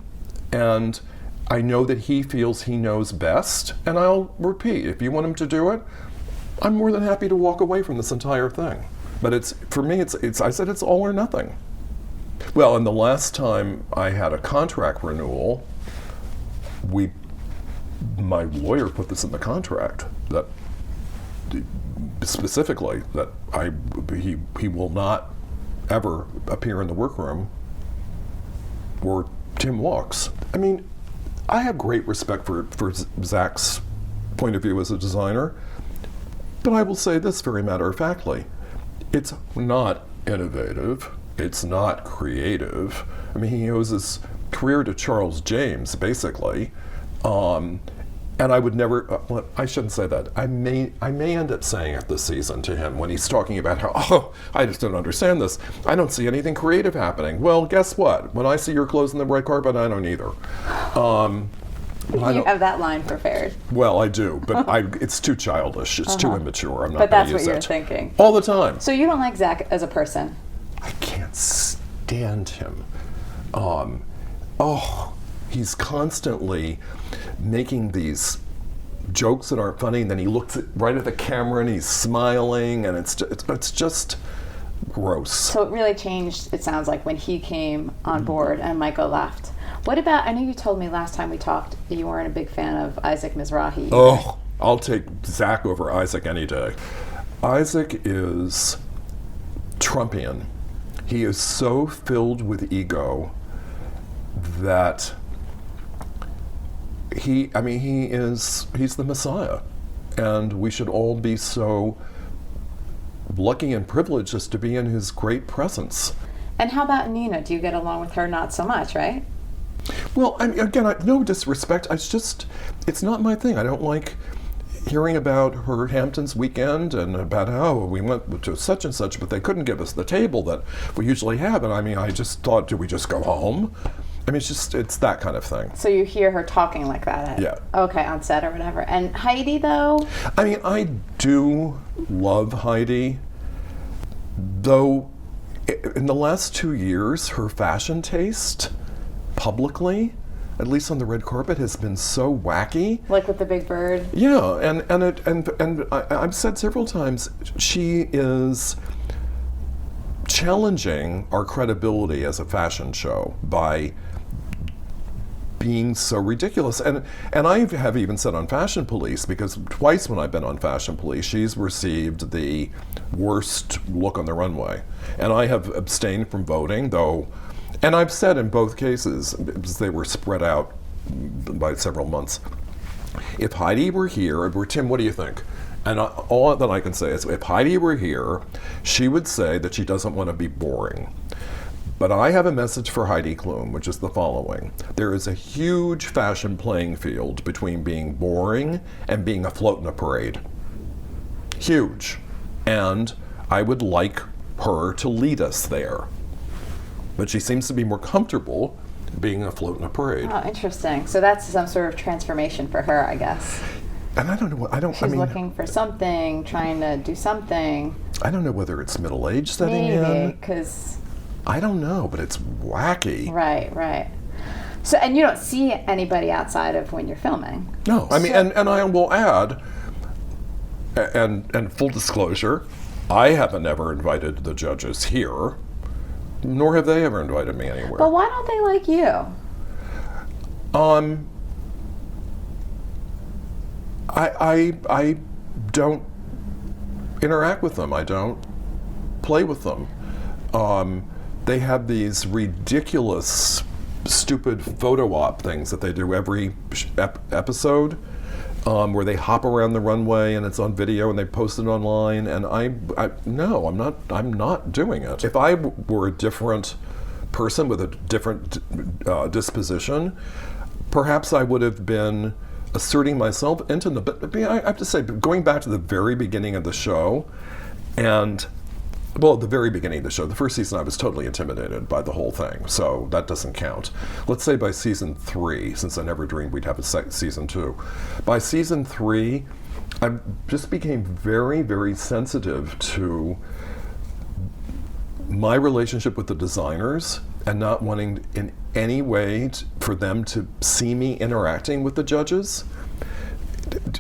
and I know that he feels he knows best, and I'll repeat, if you want him to do it, I'm more than happy to walk away from this entire thing. But it's, for me, I said it's all or nothing. Well, and the last time I had a contract renewal, my lawyer put this in the contract, that specifically that he will not ever appear in the workroom or Tim walks. I mean, I have great respect for Zach's point of view as a designer, but I will say this very matter-of-factly. It's not innovative. It's not creative. I mean, he owes his career to Charles James, basically. And I would never, I shouldn't say that. I may end up saying it this season to him when he's talking about how, I just don't understand this. I don't see anything creative happening. Well, guess what? When I see your clothes on the red carpet, I don't either. You have that line prepared. Well, I do, but it's too childish. It's too immature. I'm not going to use it. But that's what you're thinking. All the time. So you don't like Zach as a person? I can't stand him. He's constantly making these jokes that aren't funny, and then he looks right at the camera and he's smiling, and it's just gross. So it really changed, it sounds like, when he came on board and Michael left. What about, I know you told me last time we talked that you weren't a big fan of Isaac Mizrahi. Oh, I'll take Zach over Isaac any day. Isaac is Trumpian. He is so filled with ego that he's the Messiah. And we should all be so lucky and privileged just to be in his great presence. And how about Nina? Do you get along with her? Not so much, right? Well, no disrespect. It's not my thing. I don't like hearing about her Hamptons weekend and about how we went to such and such, but they couldn't give us the table that we usually have. And I just thought, do we just go home? It's that kind of thing. So you hear her talking like that? Yeah. Okay, on set or whatever. And Heidi, though? I do love Heidi, though in the last 2 years, her fashion taste, publicly, at least on the red carpet, has been so wacky. Like with the big bird? Yeah, and I've said several times, she is challenging our credibility as a fashion show by being so ridiculous. And I have even said on Fashion Police, because twice when I've been on Fashion Police, she's received the worst look on the runway. And I have abstained from voting, though, and I've said in both cases, because they were spread out by several months, if Heidi were here, or Tim, what do you think? And all that I can say is, if Heidi were here, she would say that she doesn't want to be boring. But I have a message for Heidi Klum, which is the following. There is a huge fashion playing field between being boring and being a float in a parade. Huge. And I would like her to lead us there. But she seems to be more comfortable being a float in a parade. Oh, interesting. So that's some sort of transformation for her, I guess. And I don't know. She's looking for something, trying to do something. I don't know whether it's middle age setting in. Maybe, because I don't know, but it's wacky. Right. So, and you don't see anybody outside of when you're filming. No, and I will add, and full disclosure, I haven't ever invited the judges here, nor have they ever invited me anywhere. But why don't they like you? I don't interact with them. I don't play with them. They have these ridiculous, stupid photo op things that they do every episode, where they hop around the runway and it's on video and they post it online. And no, I'm not doing it. If I were a different person with a different disposition, perhaps I would have been asserting myself into the. But I have to say, going back to the very beginning of the show, at the very beginning of the show, the first season, I was totally intimidated by the whole thing, so that doesn't count. Let's say by season 3, since I never dreamed we'd have a season 2. By season 3, I just became very, very sensitive to my relationship with the designers and not wanting in any way for them to see me interacting with the judges,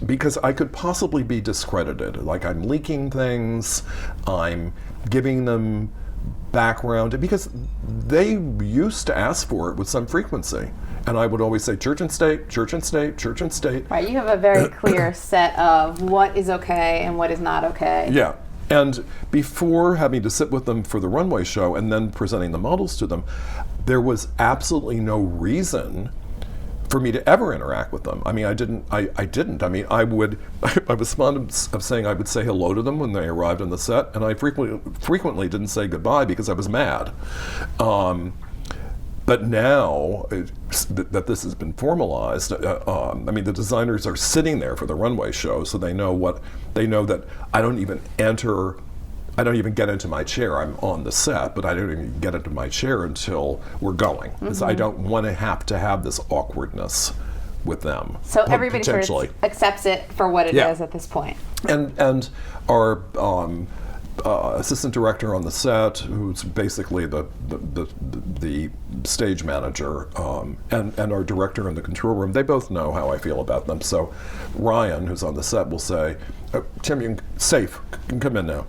because I could possibly be discredited. Like, I'm leaking things, I'm giving them background, because they used to ask for it with some frequency. And I would always say, church and state, church and state, church and state. Right, you have a very clear set of what is okay and what is not okay. Yeah. And before having to sit with them for the runway show and then presenting the models to them, there was absolutely no reason for me to ever interact with them. I didn't. I was fond of saying I would say hello to them when they arrived on the set, and I frequently didn't say goodbye because I was mad. But now that this has been formalized, the designers are sitting there for the runway show, so they know that I don't even get into my chair. I'm on the set, but I don't even get into my chair until we're going, because I don't want to have this awkwardness with them. So everybody sort of accepts it for what it is at this point. And our assistant director on the set, who's basically the stage manager, and our director in the control room, they both know how I feel about them. So Ryan, who's on the set, will say, Tim, you can come in now.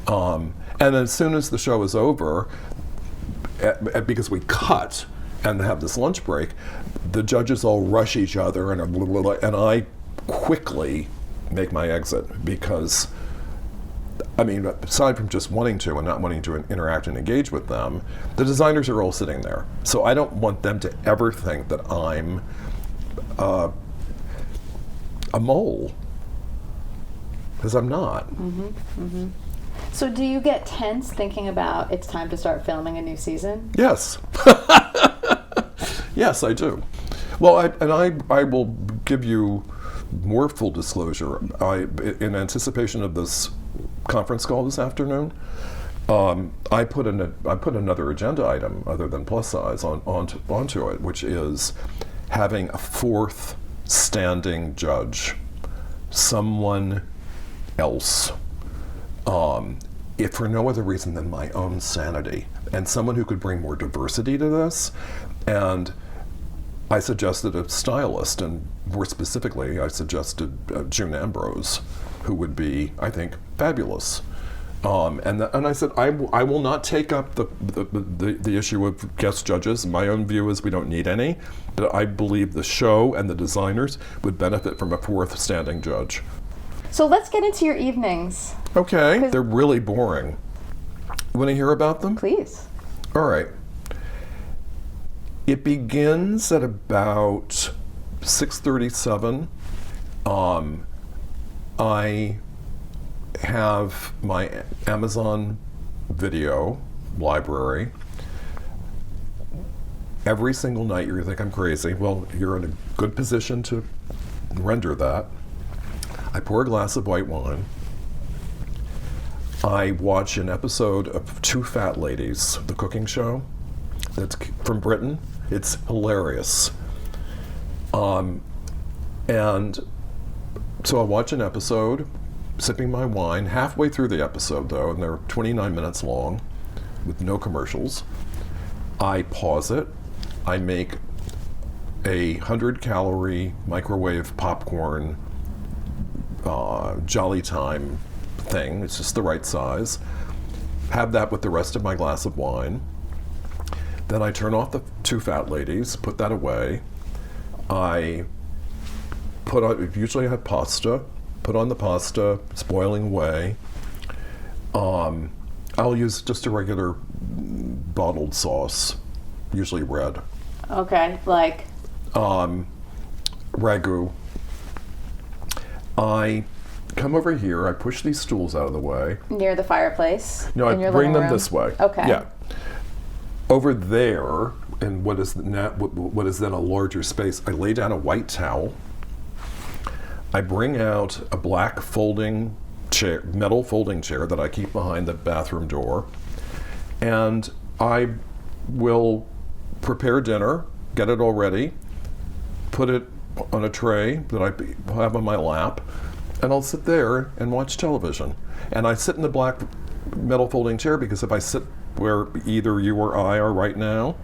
And as soon as the show is over, because we cut and have this lunch break, the judges all rush each other, and I quickly make my exit, because I mean, aside from just wanting to and not wanting to interact and engage with them, the designers are all sitting there. So I don't want them to ever think that I'm a mole, because I'm not. So do you get tense thinking about it's time to start filming a new season? Yes. Yes, I do. Well, I will give you more full disclosure. In anticipation of this conference call this afternoon, I put another agenda item other than plus size onto it, which is having a fourth standing judge, someone else, if for no other reason than my own sanity, and someone who could bring more diversity to this. And I suggested a stylist, and more specifically, I suggested June Ambrose, who would be, I think, fabulous. And I said, I will not take up the issue of guest judges. My own view is we don't need any. But I believe the show and the designers would benefit from a fourth standing judge. So let's get into your evenings. Okay, they're really boring. Want to hear about them? Please. All right. It begins at about 6:37. I have my Amazon video library. Every single night you're going to think I'm crazy. Well, you're in a good position to render that. I pour a glass of white wine. I watch an episode of Two Fat Ladies, the cooking show that's from Britain. It's hilarious. And so I watch an episode, sipping my wine, halfway through the episode though, and they're 29 minutes long with no commercials. I pause it. I make a 100-calorie microwave popcorn Jolly Time thing. It's just the right size. Have that with the rest of my glass of wine. Then I turn off the Two Fat Ladies, put that away. I put on, usually I have pasta, put on the pasta, it's boiling away. I'll use just a regular bottled sauce, usually red. Okay, like? Ragu. I come over here, I push these stools out of the way. Near the fireplace? No, I bring them this way. Okay. Yeah. Over there, in what is then a larger space, I lay down a white towel. I bring out a black folding chair, metal folding chair that I keep behind the bathroom door, and I will prepare dinner, get it all ready, put it on a tray that I have on my lap, and I'll sit there and watch television. And I sit in the black metal folding chair because if I sit where either you or I are right now,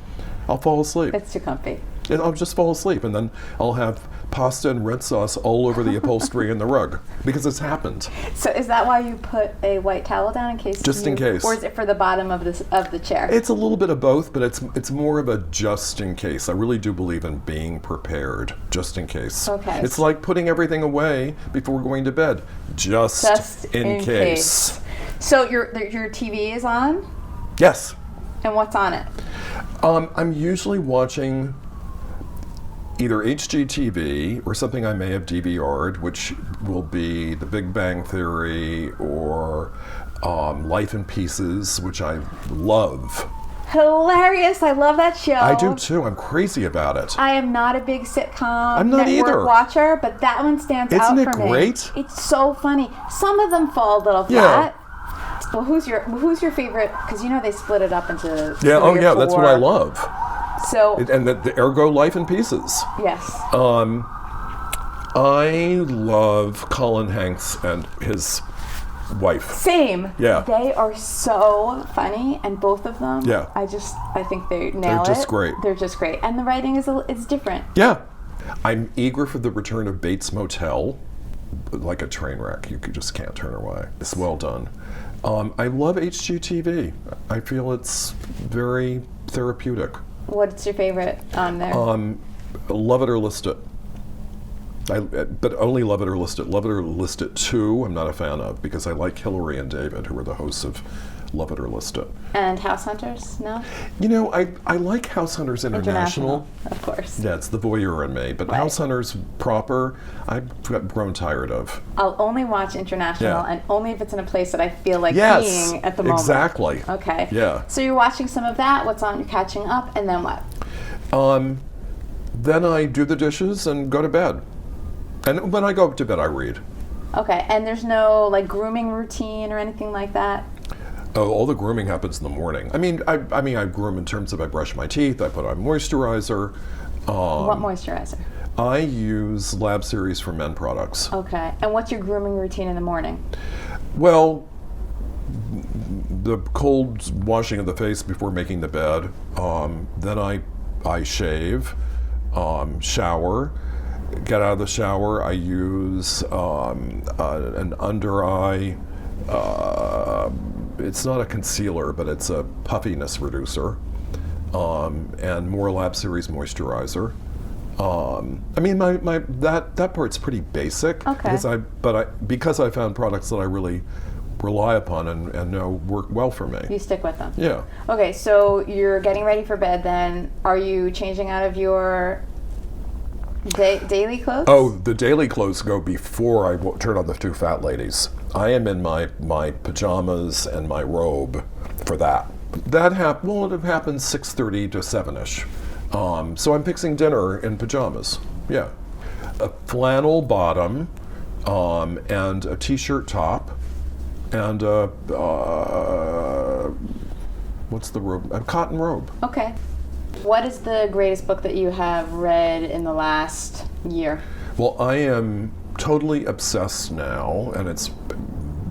I'll fall asleep. It's too comfy. And I'll just fall asleep, and then I'll have pasta and red sauce all over the upholstery and the rug, because it's happened. So is that why you put a white towel down in case? Just in case. Or is it for the bottom of the chair? It's a little bit of both, but it's more of a just in case. I really do believe in being prepared, just in case. Okay. It's like putting everything away before going to bed, just in case. So your TV is on? Yes. And what's on it? I'm usually watching either HGTV or something I may have DVR'd, which will be The Big Bang Theory or Life in Pieces, which I love. Hilarious! I love that show. I do too. I'm crazy about it. I am not a big sitcom network either. Watcher, but that one stands out for me. Isn't it great? It's so funny. Some of them fall a little flat. Well, who's your favorite? Because you know they split it up into three or four. That's what I love. So and the ergo Life in Pieces. Yes. I love Colin Hanks and his wife. Same. Yeah. They are so funny, and both of them. Yeah. I think they nail it. They're just great. They're just great, and the writing is different. Yeah. I'm eager for the return of Bates Motel, like a train wreck. You just can't turn away. It's well done. I love HGTV. I feel it's very therapeutic. What's your favorite on there? Love it or list it. But only Love It or List It. Love It or List It 2, I'm not a fan of, because I like Hillary and David, who are the hosts of Love It or List It. And House Hunters, no? You know, I like House Hunters International. Of course. Yeah, it's the voyeur in me. But Right. House Hunters proper, I've grown tired of. I'll only watch International, Yeah. and only if it's in a place that I feel like Yes, being at the moment. exactly. Okay. Yeah. So you're watching some of that. What's on? You're catching up, and then what? Then I do the dishes and go to bed. And when I go to bed, I read. Okay. And there's no like grooming routine or anything like that. Oh, all the grooming happens in the morning. I mean, I groom in terms of I brush my teeth, I put on moisturizer. What moisturizer? I use Lab Series for Men products. Okay. And what's your grooming routine in the morning? Well, the cold washing of the face before making the bed. Then I shave, shower. Get out of the shower. I use an under eye. It's not a concealer, but it's a puffiness reducer, and more Lab Series moisturizer. I mean, that part's pretty basic. Okay. Because I found products that I really rely upon and know work well for me. You stick with them. Yeah. Okay, so you're getting ready for bed then. Are you changing out of your daily clothes? Oh, the daily clothes go before I turn on the two fat ladies. I am in my pajamas and my robe for that. It happens 6:30 to 7ish. So I'm fixing dinner in pajamas. Yeah. A flannel bottom, and a t-shirt top, and what's the robe? A cotton robe. Okay. What is the greatest book that you have read in the last year? Well, I am totally obsessed now, and it's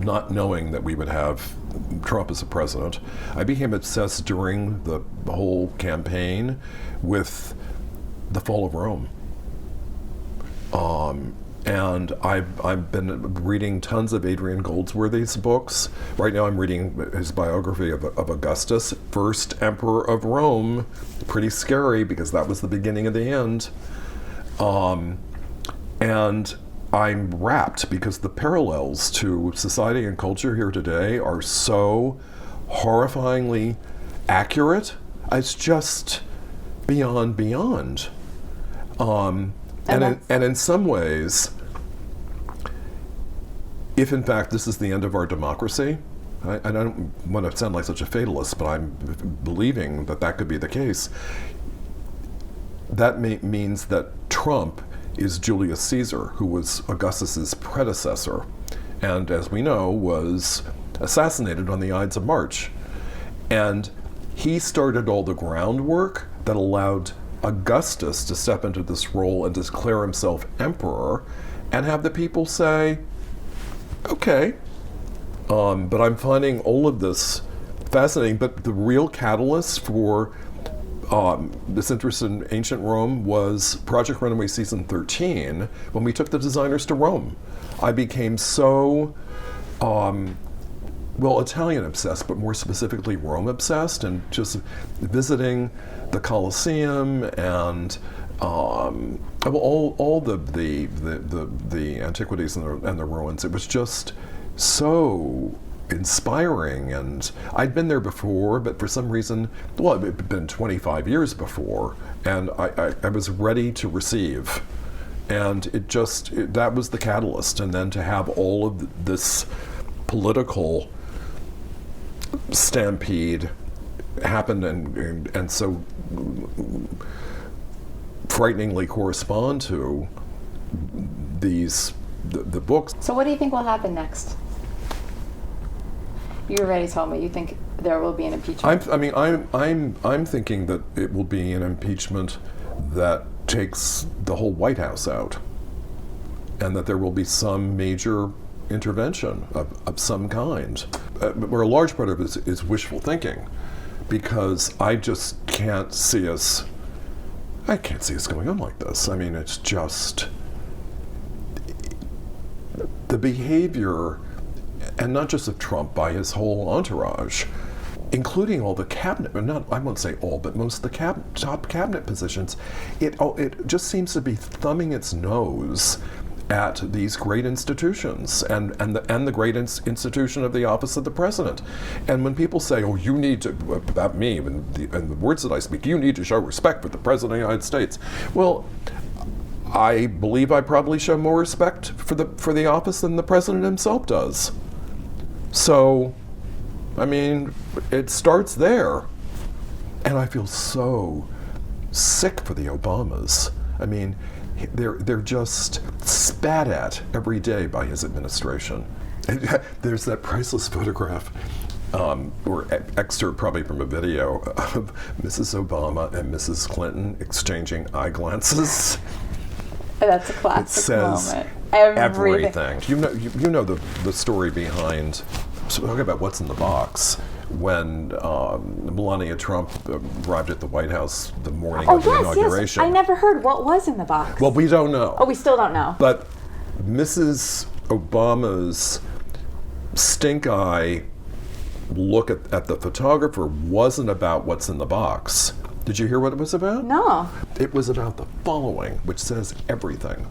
not knowing that we would have Trump as a president. I became obsessed during the whole campaign with The Fall of Rome. And I've been reading tons of Adrian Goldsworthy's books. Right now I'm reading his biography of Augustus, first emperor of Rome. Pretty scary because that was the beginning of the end. And I'm rapt because the parallels to society and culture here today are so horrifyingly accurate. It's just beyond. And in some ways, if in fact this is the end of our democracy, I don't want to sound like such a fatalist, but I'm believing that could be the case. That means that Trump is Julius Caesar, who was Augustus's predecessor, and as we know, was assassinated on the Ides of March. And he started all the groundwork that allowed Augustus to step into this role and declare himself emperor and have the people say, okay. But I'm finding all of this fascinating, but the real catalyst for this interest in ancient Rome was Project Runway Season 13, when we took the designers to Rome. I became so, Italian obsessed, but more specifically Rome obsessed, and just visiting the Colosseum and all the antiquities and the ruins. It was just so inspiring, and I'd been there before, but for some reason, it had been 25 years before, and I was ready to receive, and that was the catalyst. And then to have all of this political stampede happen and so frighteningly correspond to the books. So what do you think will happen next? You already told me you think there will be an impeachment. I'm thinking that it will be an impeachment that takes the whole White House out, and that there will be some major intervention of some kind. Where a large part of it is wishful thinking, because I just can't see us going on like this. I mean, it's just the behavior, and not just of Trump, by his whole entourage. including all the cabinet, I won't say all, but most of the top cabinet positions, it just seems to be thumbing its nose at these great institutions and the great institution of the office of the president. And when people say, "Oh, you need to," about me and the words that I speak, "you need to show respect for the president of the United States," well, I believe I probably show more respect for the office than the president himself does. So, I mean, it starts there, and I feel so sick for the Obamas. I mean, they're just spat at every day by his administration. There's that priceless photograph, or excerpt probably from a video of Mrs. Obama and Mrs. Clinton exchanging eye glances. That's a classic It says moment. everything. You know the story behind. So talk about what's in the box. When Melania Trump arrived at the White House the morning of the inauguration. Yes. I never heard what was in the box. Well, we don't know. Oh, we still don't know. But Mrs. Obama's stink eye look at the photographer wasn't about what's in the box. Did you hear what it was about? No. It was about the following, which says everything.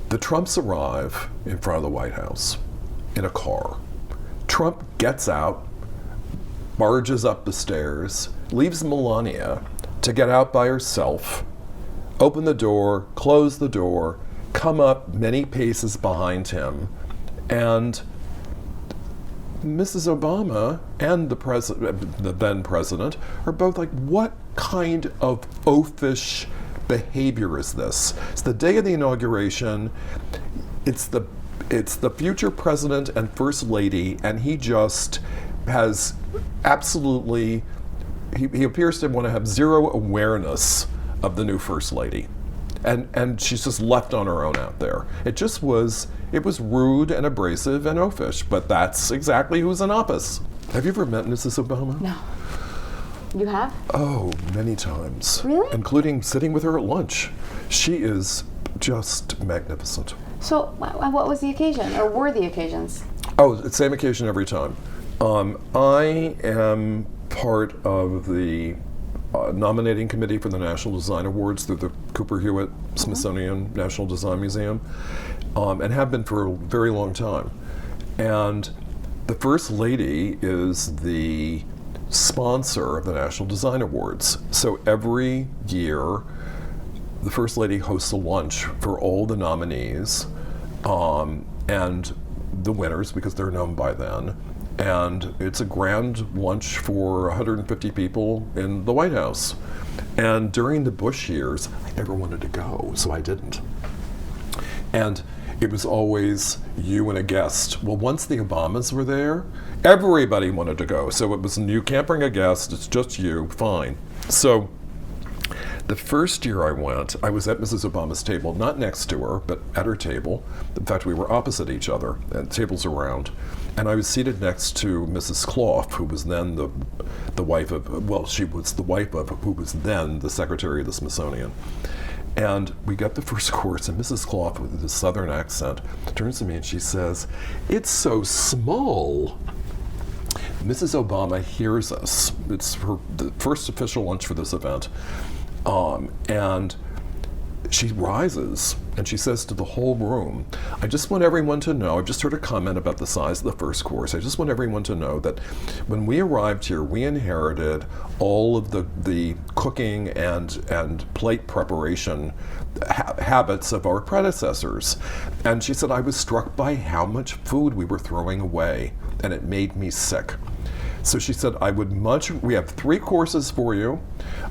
The Trumps arrive in front of the White House in a car. Trump gets out, barges up the stairs, leaves Melania to get out by herself, open the door, close the door, come up many paces behind him, and Mrs. Obama and the then president are both like, what kind of oafish behavior is this? It's the day of the inauguration. It's the future president and first lady, and he just has absolutely, he appears to want to have zero awareness of the new first lady. And she's just left on her own out there. It was rude and abrasive and oafish, but that's exactly who's in office. Have you ever met Mrs. Obama? No. You have? Oh, many times. Really? Including sitting with her at lunch. She is just magnificent. So, what was the occasion, or were the occasions? Oh, it's the same occasion every time. I am part of the nominating committee for the National Design Awards through the Cooper Hewitt Smithsonian National Design Museum, and have been for a very long time. And the First Lady is the sponsor of the National Design Awards. So every year, the First Lady hosts a lunch for all the nominees and the winners, because they're known by then. And it's a grand lunch for 150 people in the White House. And during the Bush years, I never wanted to go, so I didn't. And it was always you and a guest. Well, once the Obamas were there, everybody wanted to go. So it was, you can't bring a guest, it's just you, fine. So the first year I went, I was at Mrs. Obama's table, not next to her, but at her table. In fact, we were opposite each other, and tables around. And I was seated next to Mrs. Clough, who was then the wife of, well, she was the wife of who was then the secretary of the Smithsonian. And we got the first course, and Mrs. Clough, with a southern accent, turns to me and she says, "It's so small." Mrs. Obama hears us. It's the first official lunch for this event. And she rises and she says to the whole room, "I just want everyone to know," I've just heard a comment about the size of the first course, "I just want everyone to know that when we arrived here, we inherited all of the cooking and plate preparation habits of our predecessors." And she said, "I was struck by how much food we were throwing away, and it made me sick." So she said, we have 3 courses for you.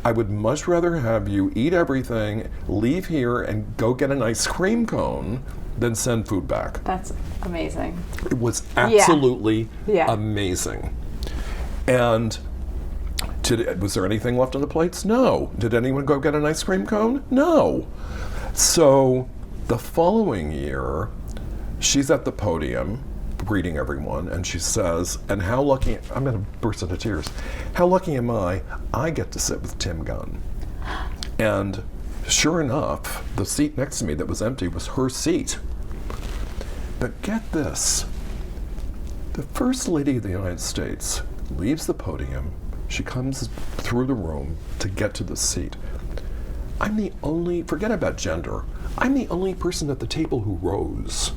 I would much rather have you eat everything, leave here, and go get an ice cream cone than send food back. That's amazing. It was absolutely Yeah. amazing. And was there anything left on the plates? No. Did anyone go get an ice cream cone? No. So the following year, she's at the podium greeting everyone, and she says, and how lucky, I'm going to burst into tears, how lucky am I get to sit with Tim Gunn. And sure enough, the seat next to me that was empty was her seat. But get this, The First Lady of the United States leaves the podium. She comes through the room to get to the seat. I'm the only, forget about gender, I'm the only person at the table who rose.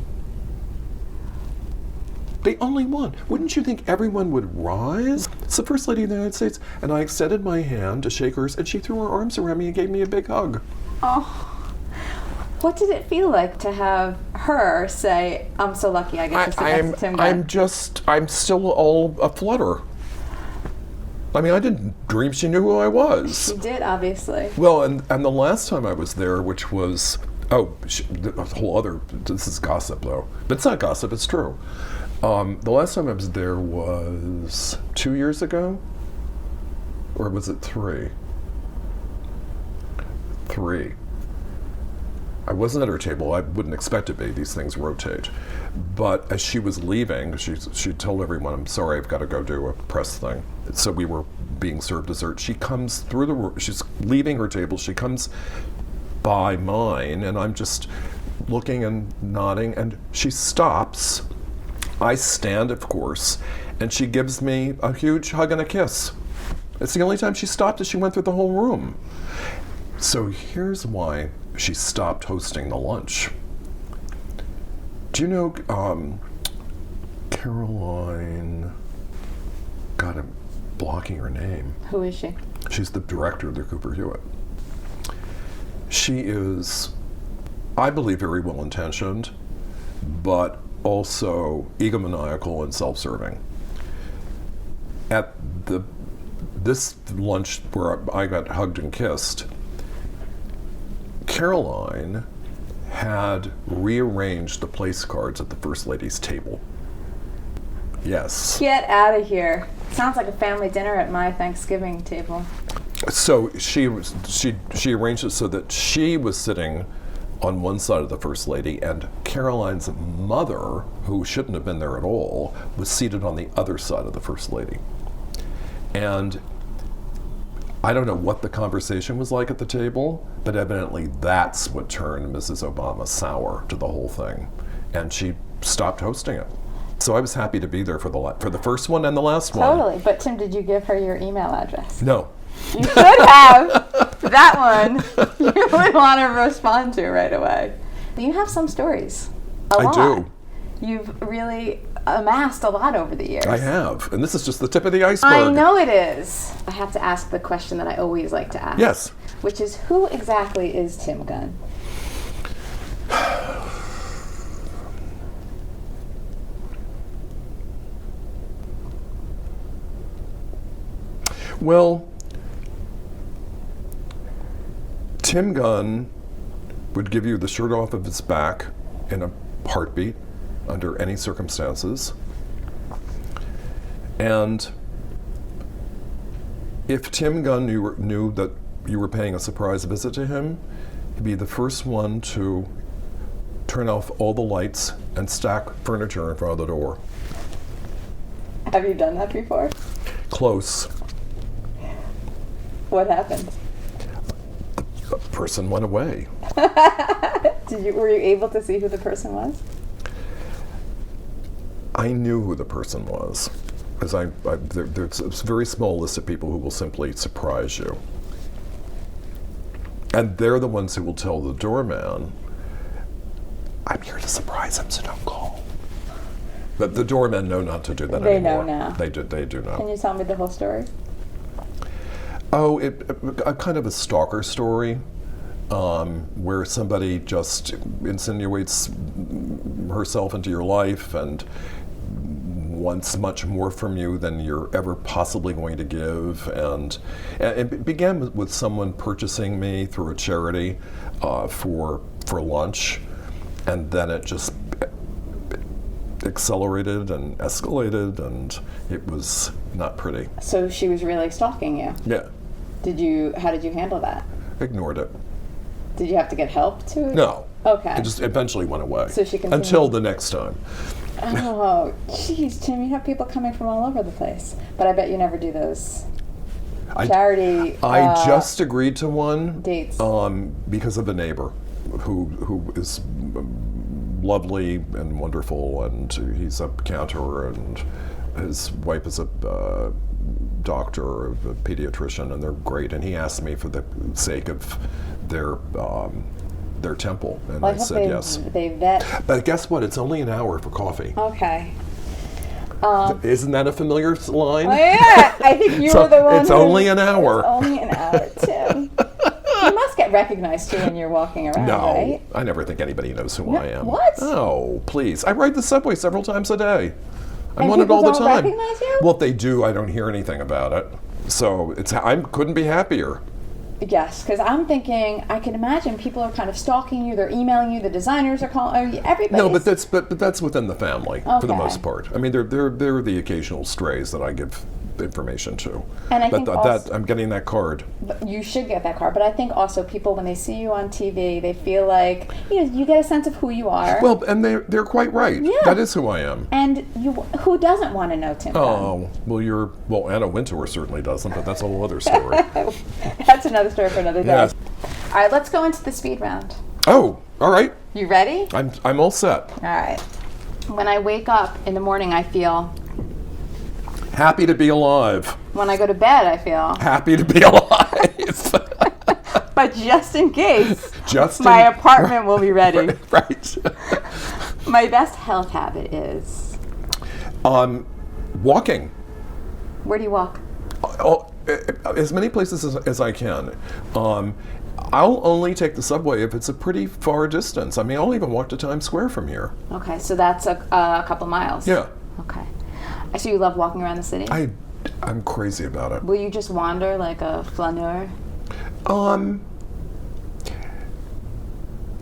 The only one. Wouldn't you think everyone would rise? It's the First Lady of the United States. And I extended my hand to shake hers, and she threw her arms around me and gave me a big hug. Oh. What did it feel like to have her say, I'm so lucky I get to sit next to Tim Gunn? I'm still all aflutter. I mean, I didn't dream she knew who I was. She did, obviously. Well, and the last time I was there, which was, a whole other, this is gossip though. But it's not gossip, it's true. The last time I was there was 2 years ago? Or was it 3? 3. I wasn't at her table. I wouldn't expect to be. These things rotate. But as she was leaving, she told everyone, I'm sorry, I've got to go do a press thing. So we were being served dessert. She comes through the room. She's leaving her table. She comes by mine, and I'm just looking and nodding, and she stops. I stand, of course, and she gives me a huge hug and a kiss. It's the only time she stopped as she went through the whole room. So here's why she stopped hosting the lunch. Do you know Caroline? God, I'm blocking her name. Who is she? She's the director of the Cooper Hewitt. She is, I believe, very well-intentioned, but also egomaniacal and self-serving. At this lunch where I got hugged and kissed, Caroline had rearranged the place cards at the First Lady's table. Yes. Get out of here. Sounds like a family dinner at my Thanksgiving table. So she arranged it so that she was sitting on one side of the First Lady, and Caroline's mother, who shouldn't have been there at all, was seated on the other side of the First Lady. And I don't know what the conversation was like at the table, but evidently that's what turned Mrs. Obama sour to the whole thing. And she stopped hosting it. So I was happy to be there for the first one and the last one. Totally. But Tim, did you give her your email address? No. You should have. That one you would want to respond to right away. You have some stories. A lot. I do. You've really amassed a lot over the years. I have. And this is just the tip of the iceberg. I know it is. I have to ask the question that I always like to ask. Yes. Which is, who exactly is Tim Gunn? Well, Tim Gunn would give you the shirt off of his back in a heartbeat under any circumstances. And if Tim Gunn knew that you were paying a surprise visit to him, he'd be the first one to turn off all the lights and stack furniture in front of the door. Have you done that before? Close. What happened? The person went away. Were you able to see who the person was? I knew who the person was, because there's a very small list of people who will simply surprise you. And they're the ones who will tell the doorman, I'm here to surprise him, so don't call. But the doormen know not to do that They anymore. know now. They do know. Can you tell me the whole story? Oh, a kind of a stalker story, where somebody just insinuates herself into your life and wants much more from you than you're ever possibly going to give. And it began with someone purchasing me through a charity for lunch, and then it just accelerated and escalated, and it was not pretty. So she was really stalking you? Yeah. How did you handle that? Ignored it. Did you have to get help to? No. Okay. It just eventually went away. So she continued. Until the next time. Oh, jeez, Tim, you have people coming from all over the place. But I bet you never do those charity I just agreed to one dates because of a neighbor who is lovely and wonderful, and he's a cantor, and his wife is a doctor, a pediatrician, and they're great. And he asked me for the sake of their temple, and Well, I said yes. They vet. But guess what? It's only an hour for coffee. Okay. Isn't that a familiar line? Oh, yeah, I think you So were the one. it's only an hour. It's only an hour, Tim. You must get recognized too when you're walking around, No, right? I never think anybody knows who I am. What? Oh, please. I ride the subway several times a day. I'm And on it people all the don't time. recognize you? Well, if they do, I don't hear anything about it. So I couldn't be happier. Yes, because I'm thinking, I can imagine people are kind of stalking you. They're emailing you. The designers are calling. Everybody. No, but that's within the family for the Okay. most part. I mean, they're the occasional strays that I give information to. And I but think also- I'm getting that card. You should get that card. But I think also people, when they see you on TV, they feel like you get a sense of who you are. Well, and they're quite right. Yeah. That is who I am. And who doesn't want to know Tim Gunn? Oh, well, Anna Wintour certainly doesn't, but that's a whole other story. That's another story for another day. Yes. All right, let's go into the speed round. Oh, all right. You ready? I'm all set. All right. When I wake up in the morning, I feel. Happy to be alive. When I go to bed, I feel. Happy to be alive. But just in case, Just my in- apartment will be ready. Right. My best health habit is. Walking. Where do you walk? As many places as I can. I'll only take the subway if it's a pretty far distance. I mean, I'll even walk to Times Square from here. Okay, so that's a couple miles. Yeah. Okay. I see you love walking around the city. I'm crazy about it. Will you just wander like a flaneur?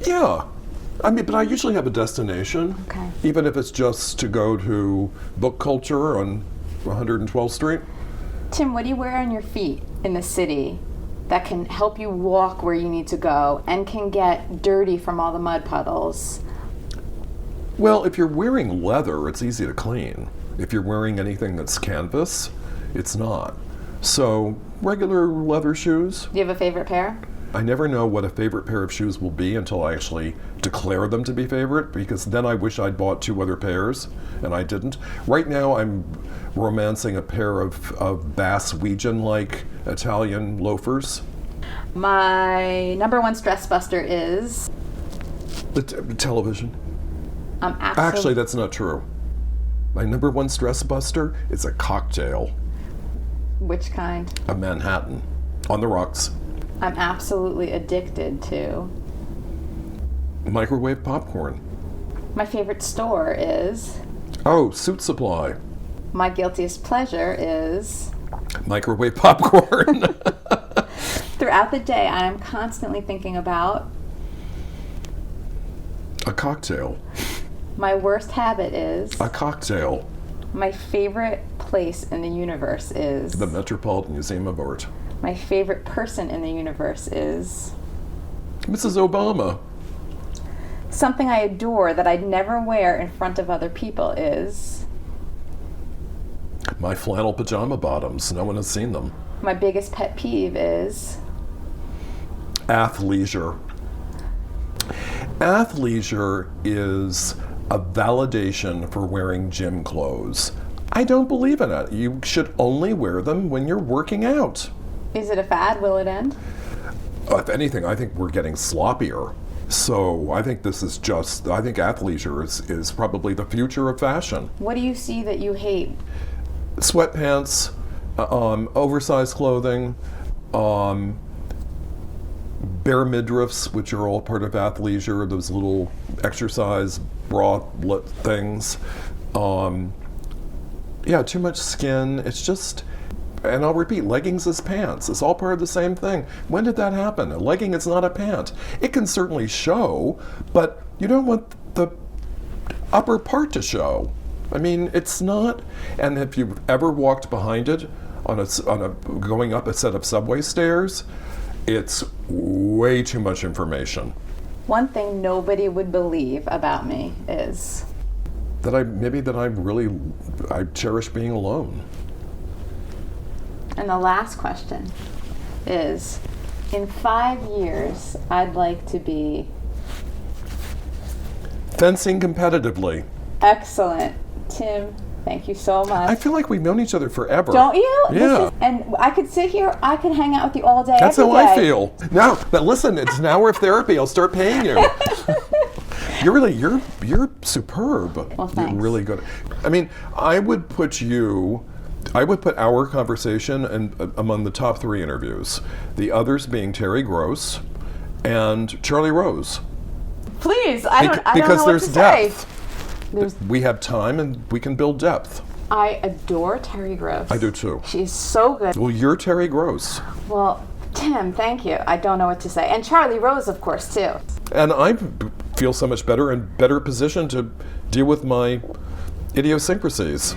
Yeah. I mean, but I usually have a destination. Okay. Even if it's just to go to Book Culture on 112th Street. Tim, what do you wear on your feet in the city that can help you walk where you need to go and can get dirty from all the mud puddles? Well, if you're wearing leather, it's easy to clean. If you're wearing anything that's canvas, it's not. So, regular leather shoes. Do you have a favorite pair? I never know what a favorite pair of shoes will be until I actually declare them to be favorite, because then I wish I'd bought 2 other pairs, and I didn't. Right now, I'm romancing a pair of Bass-Weegan-like Italian loafers. My number one stress buster is. The television. Actually, that's not true. My number one stress buster is a cocktail. Which kind? A Manhattan. On the rocks. I'm absolutely addicted to. Microwave popcorn. My favorite store is. Oh, Suit Supply. My guiltiest pleasure is. Microwave popcorn. Throughout the day, I am constantly thinking about. A cocktail. My worst habit is. A cocktail. My favorite place in the universe is. The Metropolitan Museum of Art. My favorite person in the universe is. Mrs. Obama. Something I adore that I'd never wear in front of other people is. My flannel pajama bottoms. No one has seen them. My biggest pet peeve is. Athleisure. Athleisure is a validation for wearing gym clothes. I don't believe in it. You should only wear them when you're working out. Is it a fad? Will it end? If anything, I think we're getting sloppier. So I think this is just, I think athleisure is probably the future of fashion. What do you see that you hate? Sweatpants, oversized clothing, bare midriffs, which are all part of athleisure, those little exercise bra things. Yeah, too much skin. It's just, and I'll repeat, leggings is pants. It's all part of the same thing. When did that happen? A legging is not a pant. It can certainly show, but you don't want the upper part to show. I mean, it's not, and if you've ever walked behind it on a going up a set of subway stairs, it's way too much information. One thing nobody would believe about me is. That I cherish being alone. And the last question is, in 5 years, I'd like to be. fencing competitively. Excellent. Tim, thank you so much. I feel like we've known each other forever. Don't you? Yeah. And I could sit here, I could hang out with you all day. That's every how I day. feel. Now, but listen, it's an hour of therapy. I'll start paying you. You're superb. Well, thanks. You're really good. I mean, I would put our conversation among the top 3 interviews. The others being Terry Gross and Charlie Rose. Please, I don't know because what there's to say. depth. We have time and we can build depth. I adore Terry Gross. I do too. She's so good. Well, you're Terry Gross. Well, Tim, thank you. I don't know what to say. And Charlie Rose, of course, too. And I feel so much better and better positioned to deal with my idiosyncrasies.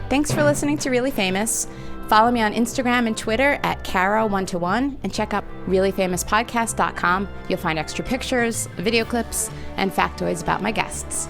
Thanks for listening to Really Famous. Follow me on Instagram and Twitter at Cara121 and check out reallyfamouspodcast.com. You'll find extra pictures, video clips, and factoids about my guests.